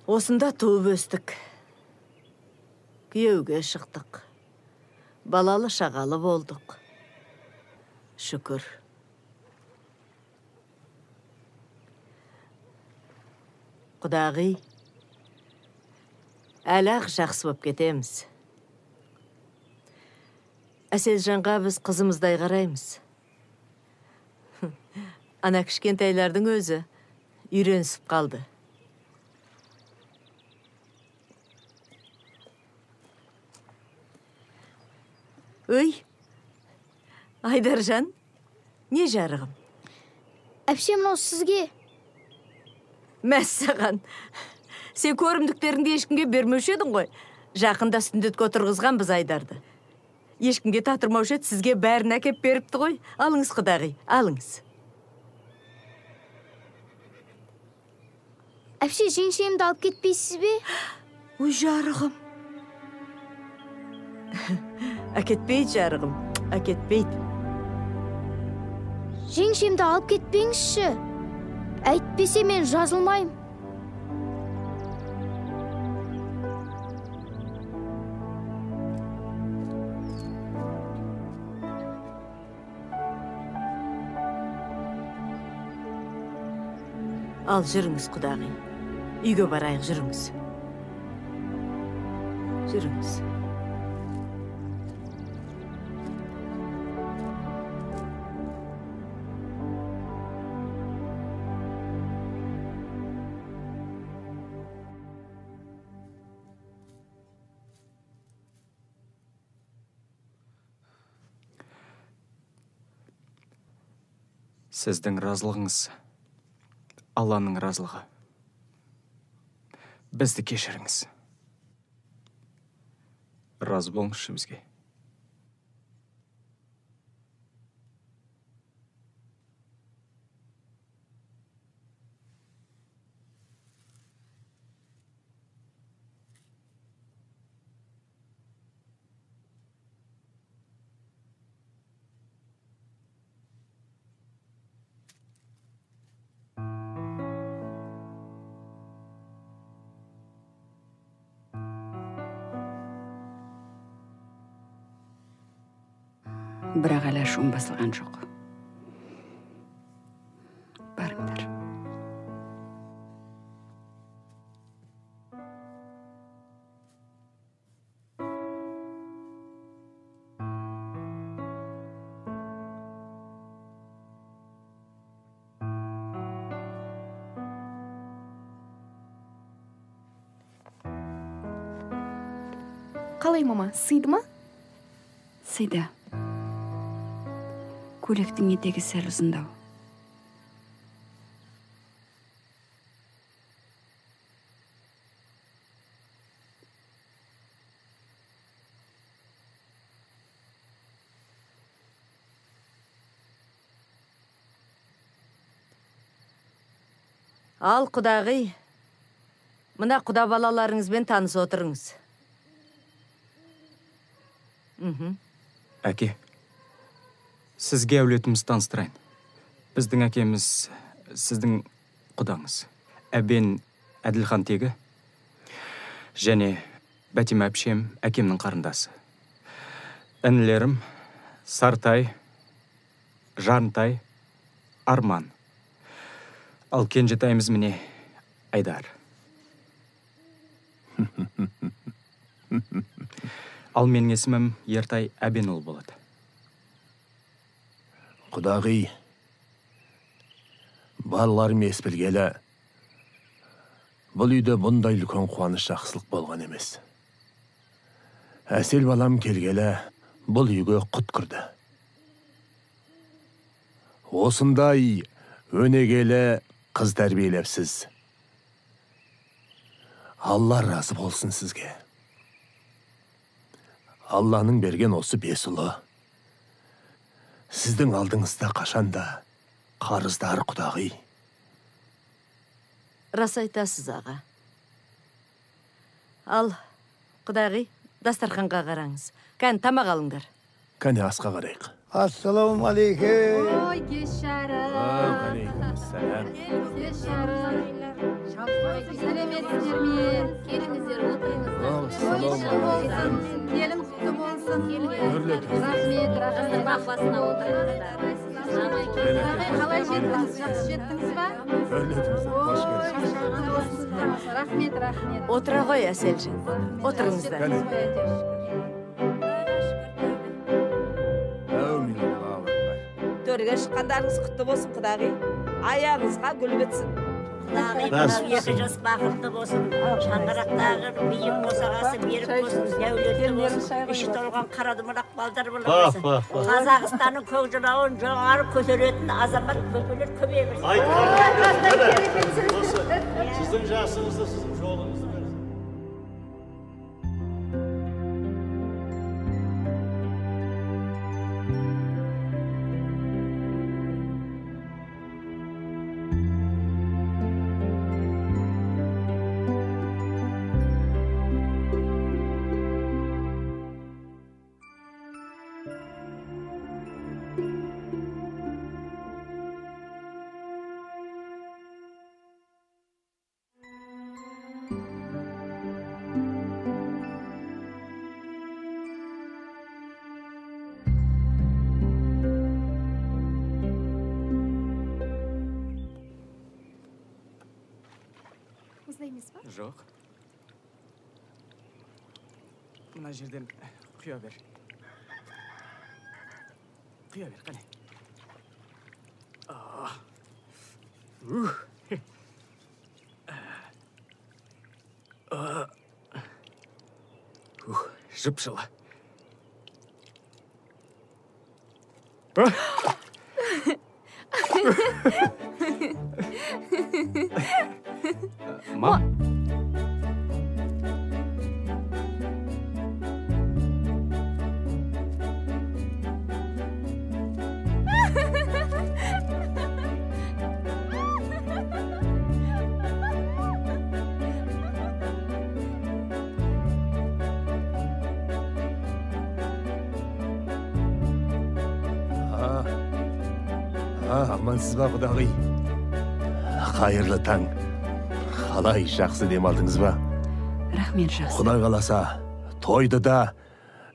Осында туып өстік. Күйеуге шықтық. Балалы шағалы болдық. Шүкір. Құдағи, әлі-ақ жақсы боп кетеміз. Әселжанға біз қызымыздай қараймыз. Ана кішкентайлардың өзі үйренісіп қалды. Өй, Айдаржан, не жарығым?
Әпше, мынау сізге.
Мәссаған, сен көрімдіктеріңді ешкімге бермеуші едің ғой. Жақында сүндетке отырғызған біз Айдарды. Ешкімге татырмаушы еді, сізге бәрін әкеп беріпті ғой. Алыңыз, құдағи, алыңыз.
Әпше, жеңшемді алып кетпейсіз бе?
Өй, жарығым. Әкетпейді, жарығым, әкетпейді.
Жеңшемді алып кетпеңізші. Әйтпесе мен жазылмайым.
Ал жүріңіз, құдағи. Үйге барайық, жүріңіз. Жүріңіз.
Сіздің разылығыңыз Алланың разылығы. Бізді кешіріңіз. Разы болыңызшы бізге.
Бірақ әлі ашуым басылған жоқ. Барыңдар.
Қалай, мама, сыйды ма?
Сыйды. Көйлектің етегі сәл ұзындау.
Ал, құдағи, мына құда балаларыңызбен таныс отырыңыз.
Әке, сізге әулетіміз таныстырайын. Біздің әкеміз, сіздің құдаңыз. Әбен Әділхан тегі, және Бәтима әпшем әкемнің қарындасы. Інілерім Сартай, Жарынтай, Арман. Ал кенжетайымыз міне Айдар. Ал менің есімім Ертай Әбенұлы болады.
Құдағи, балаларым ес білгелі, бұл үйде бұндай үлкен қуаныш жақсылық болған емес. Әсел балам келгелі, бұл үйге құт кірді. Осындай өнегелі қыз тәрбиелепсіз. Алла разы болсын сізге. Алланың берген осы бес ұлы. Сіздің алдыңызда қашанда қарыздар, құдағи.
Рас айтасыз, аға. Ал, құдағи, дастарханға қараңыз. Кән, тамақ алыңдар.
Кәне асқа қарайық.
Ассаламу алейкум.
Ой, кеш жарық.
Алейкумассалам.
Кеш жарық. Сәлеметсіздер ме? Келіңіздер, отырыңыздар. Келім құтты болсын. Рахмет, рахмет. Басына отырыңыздар. Қалай жеттіңіз? Жақсы жеттіңіз ба? Рахмет, рахмет.
Отыра ғой, Әселжан. Отырыңыздар. Төрге шыққандарыңыз құтты болсын, құдағи. Аяғыңызға гүл бітсін.
Құдағи, мынау 2 жас бақытты болсын. Шаңырақтағы биім босағасы берік болсын, дәулетті болсын. Іші толған қара думалақ балдар болсын. Қазақстанның көкжырауын жоғары көтеретін азамат көпелер көбейе берсін.
Сіздің жасыңызды, сіздің жолыңызды.
Жақсы емес па?
Жоқ. Мына жерден құя бер. Құя бер, қане. Жып-жылы. Ма?
Амансыз ба, құдағи? Қайырлы таң. Қалай, жақсы демалдыңыз ба?
Рахмет, жақсы.
Құдай қаласа, тойды да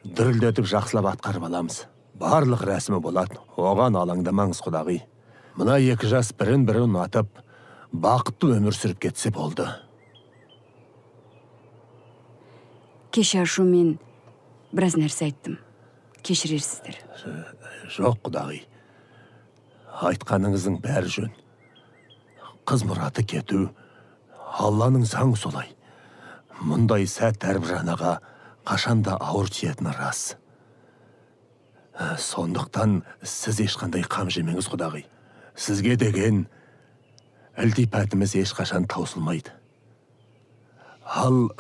дүрілдетіп жақсылап атқарып аламыз. Барлық рәсімі болады, оған алаңдамаңыз, құдағи. Мына екі жас бірін-бірі ұнатып, бақытты өмір сүріп кетсе болды.
Кеше ашумен біраз нәрсе айттым. Кешірерсіздер.
Жоқ, құдағи. Айтқаныңыздың бәрі жөн. Қыз мұраты кету, Алланың заң солай. Мұндай сәт әрбір анаға қашанда ауыр тиетіні рас. Сондықтан сіз ешқандай қам жемеңіз, құдағи. Сізге деген ілтипатымыз ешқашан таусылмайды. Ал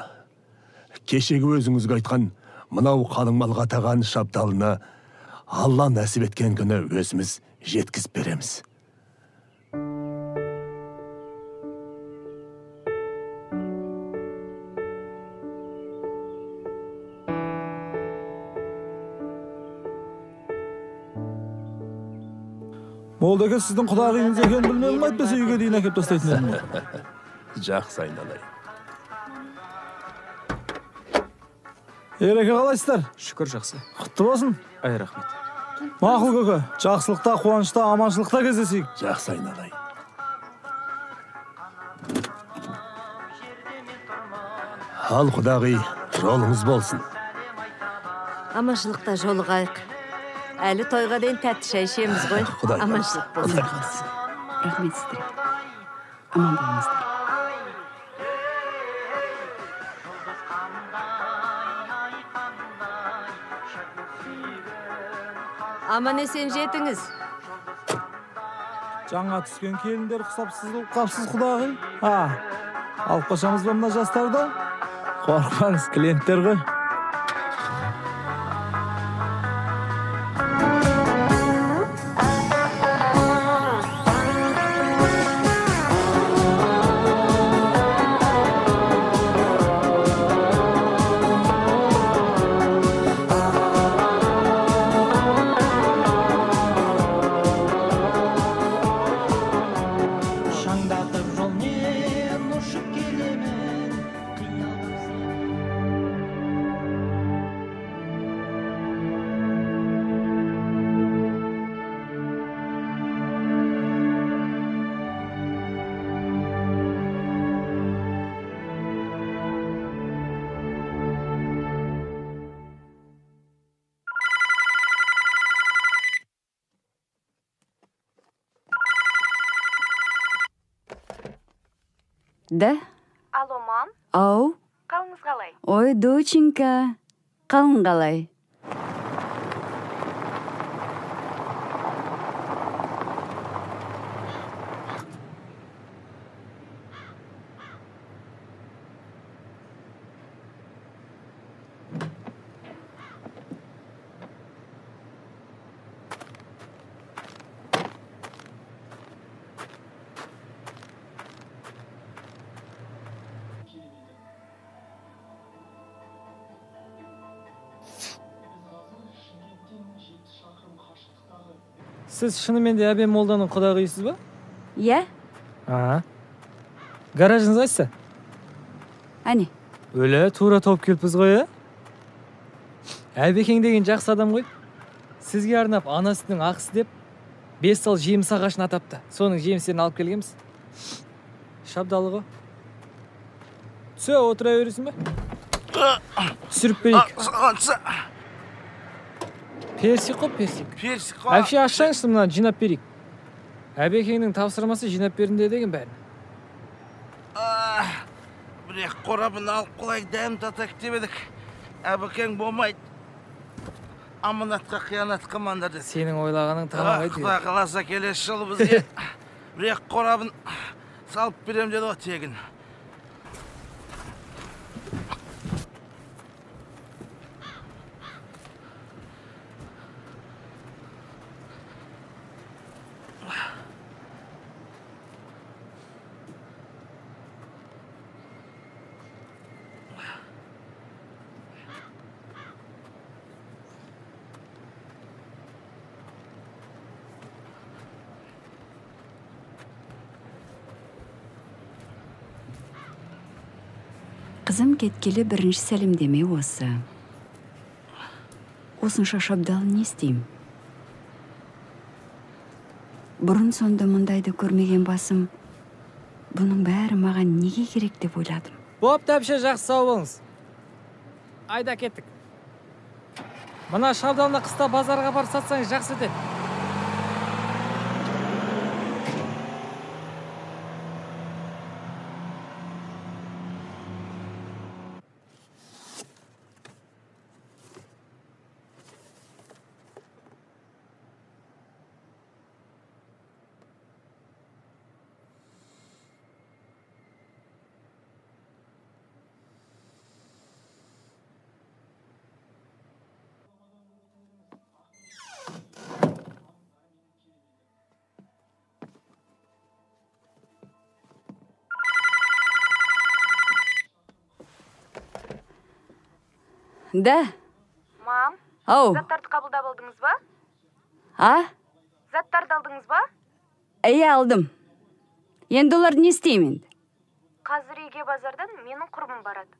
кешегі өзіңізге айтқан мынау қалың малға таған шабдалыны Алла нәсіп еткен күні өзіміз жеткізіп береміз.
Молдаға сіздің құдағиыңыз екенін білмедім, айтпаса үйге дейін әкеп тастайтын едім.
Жақсы, айналайын.
Ереке, қалайсыздар?
Шүкір, жақсы.
Құтты болсын.
Ай, рахмет.
Мақұл, көке. Жақсылықта, қуанышта, аманшылықта кездесейік.
Жақсы, айналайын. Ал, құдағи, жолыңыз болсын.
Аманшылықта жолығайық. Әлі тойға дейін тәтті шай ішеміз ғой. Аманшылық болсын.
Рахмет сіздер. Аман болыңыздар.
Аман есен жетіңіз.
Жаңа түскен келіндер қапсыз құдағи. Алып қашамыз ба мына жастарды? Қорқпаңыз, клиенттер ғой.
Да?
Алло, мам?
Ау?
Қалыңыз қалай?
Ой, доченька, қалың қалай?
Сіз шынымен де әбен молданың құдағиысыз ба?
Иә.
Гаражыңыз қайсы?
Әне.
Өлі, тура тауып келіппіз ғой, Әбекең деген жақсы адам ғой. Сізге арнап анасының ақысы деп 5 сал жеміс ағашын атапты. Соның жемістерін алып келгенбіз. Шабдалы ғой. Түсө, отыра бересің бе? Сүріп берейік. Персик қой, персик.
Персик қой.
Әпше ашсаңшы мына жинап берейік. Әбекеңнің тапсырмасы жинап берінде деген бәрін.
Бір қорабын алып құлай дәм татак деп едік. Әбекең болмайды. Аманатқа қиянат қылмаңдар деді.
Сенің ойлағаның танымайды.
Құдай қаласа келесі жылы бізге бір қорабын салып берем деді ғой тегін.
Қызым кеткелі бірінші сәлемдеме осы. Осынша шабдалы не істейм? Бұрын сонда мұндайды көрмеген басым, бұның бәрі маған неге керек деп ойладым.
Бопты әпше, жақсы сау болыңыз. Айда кеттік. Мына шабдалына қыста базарға барып сатсаңыз жақсы етеді.
Да.
Мам,
Ау.
заттарды қабылдап алдыңыз ба? Заттарды алдыңыз ба?
Алдым. Енді оларды не істеймін?
Қазір үйге базардан менің құрбым барады.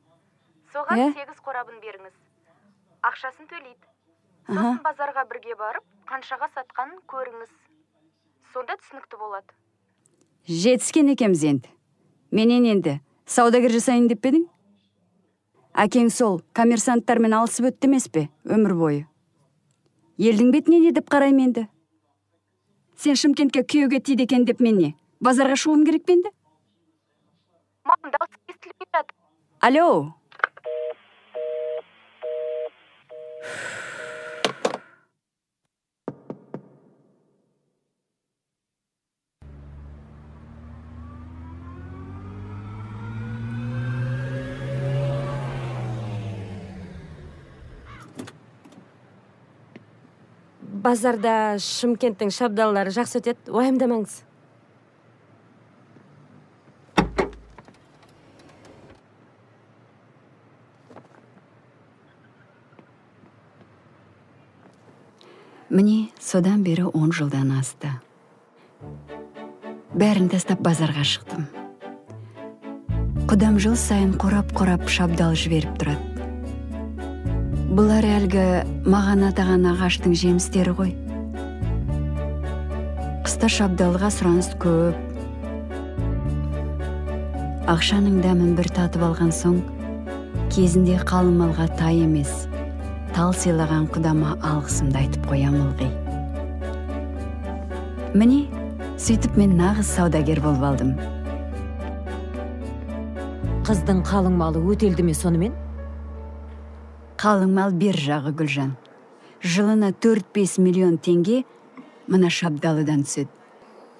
Соған 8 қорабын беріңіз. Ақшасын төлейді. Сосын базарға бірге барып, қаншаға сатқанын көріңіз. Сонда түсінікті болады.
Жетіскен екеміз енді. Менен енді саудагер жасайын деп педің? Әкең сол коммерсанттармен алысып өтті емес пе, өмір бойы? Елдің бетіне не деп қарайм енді? Сен Шымкентке күйеуге тиді екен деп мен не? Базарға шығуым керек пе енді?
Мам, дауысы естілмей жатыр.
Алло.
Базарда Шымкенттің шабдалары жақсы өтеді, уайымдамаңыз.
Міне, содан бері 10 жылдан асты. Бәрін тастап базарға шықтым. Құдам жыл сайын қорап-қорап шабдал жіберіп тұрады. Бұлар әлгі маған атаған ағаштың жемістері ғой. Қыста шабдалға сұраныс көп. Ақшаның дәмін бір татып алған соң, кезінде қалың малға тай емес, тал сыйлаған құдама алғысымды айтып қоям ылғи. Міне, сөйтіп мен нағыз саудагер болып алдым.
Қыздың қалың малы өтелді ме сонымен?
Қалың мал бер жағы Гүлжан. Жылына 4-5 миллион теңге мына шабдалыдан түседі.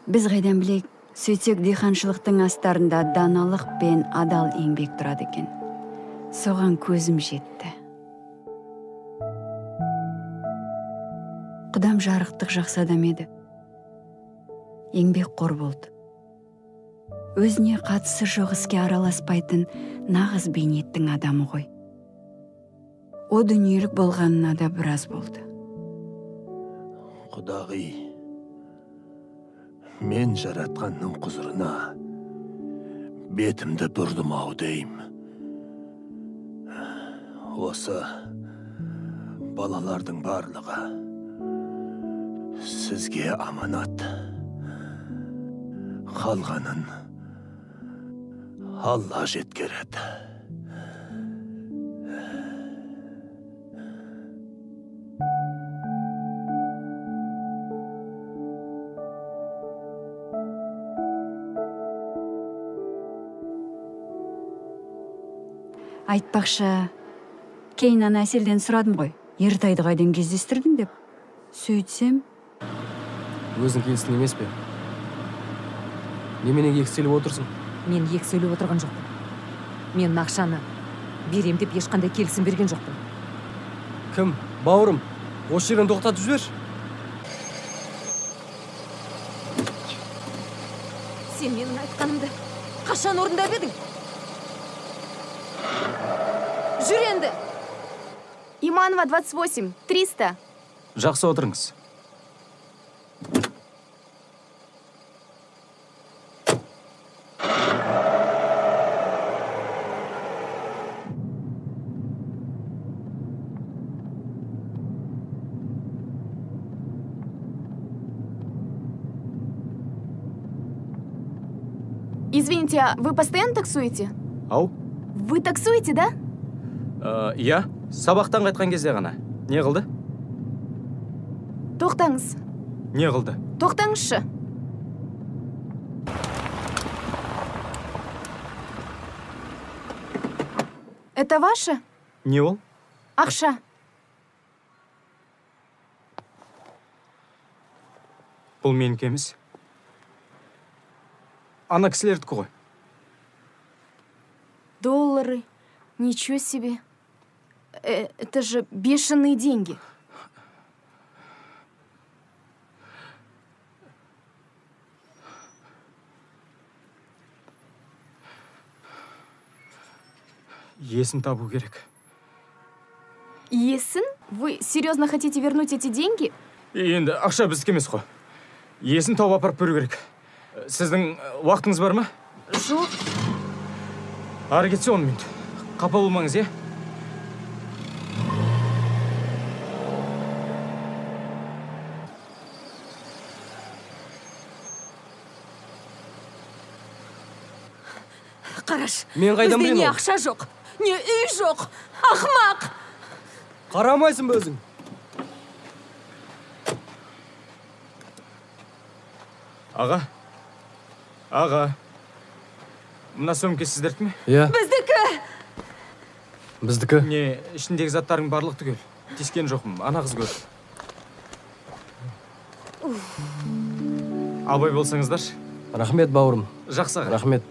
Біз қайдан білейік, сөйтсек диқаншылықтың астарында даналық пен адал еңбек тұрады екен. Соған көзім жетті. Құдам жарықтық жақсы адам еді. Еңбек қор болды. Өзіне қатысы жоқ іске араласпайтын нағыз бейнеттің адамы ғой. О дүниелік болғанына да біраз болды.
Құдағи, мен жаратқанның құзырына бетімді бұрдым ау дейм. Осы балалардың барлығы сізге аманат. Қалғанын Алла жеткереді.
Айтпақшы, кейін ана Әселден сұрадым ғой, Ертайды қайдан кездестірдің деп. Сөйтсем,
өзің келістің емес пе? Немене екселіп отырсың?
Мен екселіп отырған жоқпын. Мен ақшаны берем деп ешқандай келісім берген жоқпын.
Кім? Бауырым, осы жерден тоқтатып жібер.
Сен менің айтқанымды қашан орындап едің? Жүр енді!
Иманова, 28, 300.
Жақсы отырыңыз.
Извините, а вы постоянно таксуете?
Ау?
Вы таксуете, да?
Иә, сабақтан қайтқан кезде ғана. Не қылды?
Тоқтаңыз.
Не қылды?
Тоқтаңызшы. Это ваше?
Не ол?
Ақша.
Бұл менікі емес. Ана кісілердікі ғой.
Доллары. Ничего себе. Это же бешеные деньги.
Есін табу керек.
Есін? Вы серьезно хотите вернуть эти деньги?
Енді ақша біздікі емес қой. Есін тауып апарып беру керек. Сіздің уақытыңыз бар ма?
Жоқ.
Ары кетсе 10 минут. Қапа болмаңыз, е?
Қараш,
мен қайдан
бізде
білейін
не
ол?
ақша жоқ, не үй жоқ. Ақымақ!
Қарамайсың ба өзің? Аға. Аға. Мына сөмке сіздердікі ме?
Иә.
Біздікі!
Біздікі?
Не, ішіндегі заттардың барлық түгел. Тескен жоқпын, ана қыз көр. Абай болсаңыздар.
Рахмет, бауырым.
Жақсы аға.
Рахмет.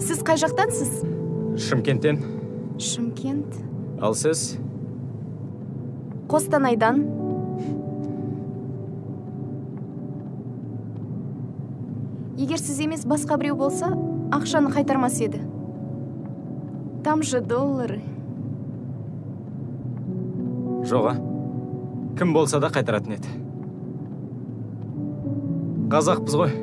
Сіз қай жақтансыз?
Шымкенттен.
Шымкент.
Ал сіз?
Қостанайдан. Егер сіз емес басқа біреу болса, ақшаны қайтармас еді. Там же доллары.
Жоға. Кім болса да қайтаратын еді. Қазақпыз ғой.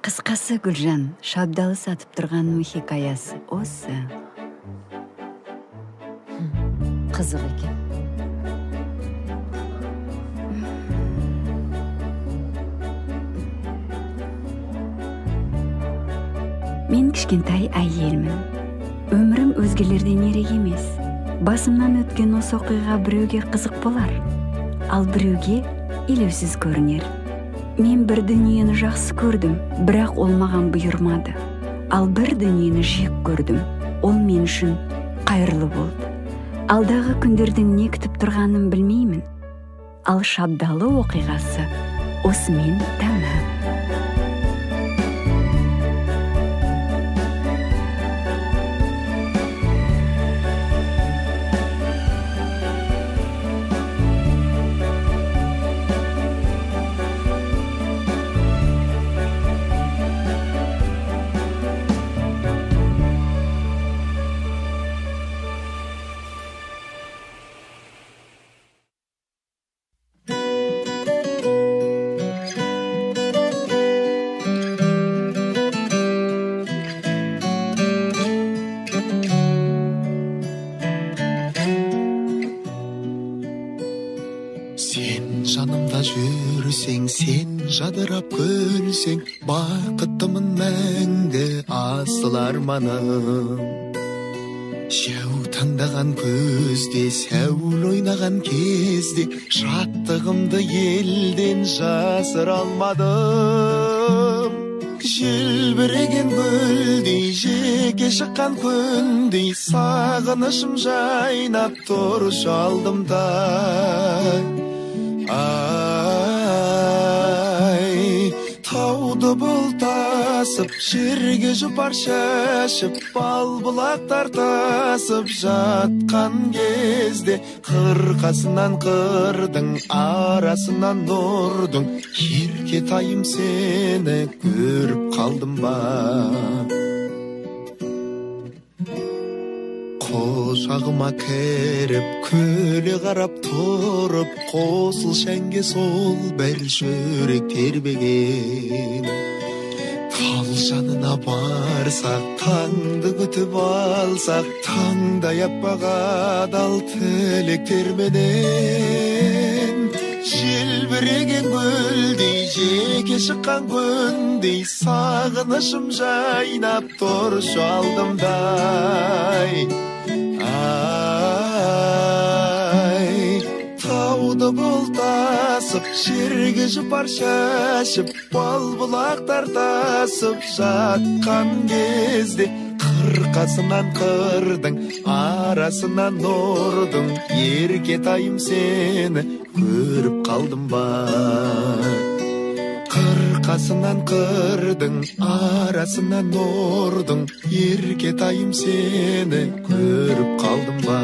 Қысқасы, Гүлжан, шабдалы сатып тұрғанның хикаясы осы.
Қызық екен.
Мен кішкентай әйелмін. Өмірім өзгелерден ерек емес. Басымнан өткен осы оқиға біреуге қызық болар, ал біреуге елеусіз көрінер. Мен бір дүниені жақсы көрдім, бірақ ол маған бұйырмады. Ал бір дүниені жек көрдім, ол мен үшін қайырлы болды. Алдағы күндердің не күтіп тұрғанын білмеймін. Ал шабдалы оқиғасы осымен тәмам.
жанымда жүрсең, сен жадырап күлсең, бақыттымын мәңгі асыл арманым. Жау таңдаған көзде, сәул ойнаған кезде, шаттығымды елден жасыра алмадым. Желбіреген гүлдей, жеке шыққан күндей, сағынышым жайнап тұршы алдымда. Ай, тауды бұлтасып, жерге жұпар шашып, бал бұлақтар тасып жатқан кезде, қырқасынан қырдың, арасынан нұрдың, ерке тайым сені көріп қалдым ба? Қошағыма кіріп, көле қарап тұрып, қосыл шәңге сол бір жүрек тербеген. Тал жанына барсақ, таңды күтіп алсақ, таңдай аппақ адал тілектерменен. Желбіреген гүлдей, жеке шыққан күндей, сағынышым жайнап тұршы алдымдай. Ай, тауды бұлтасып, жерге жұпар шашып, бал бұлақтар тасып жатқан кезде, қырқасынан қырдың, арасынан нұрдың, ерке тайым сені көріп қалдым ба? Қырқасынан қырдың, арасынан нұрдың, ерке тайым сені көріп қалдым ба?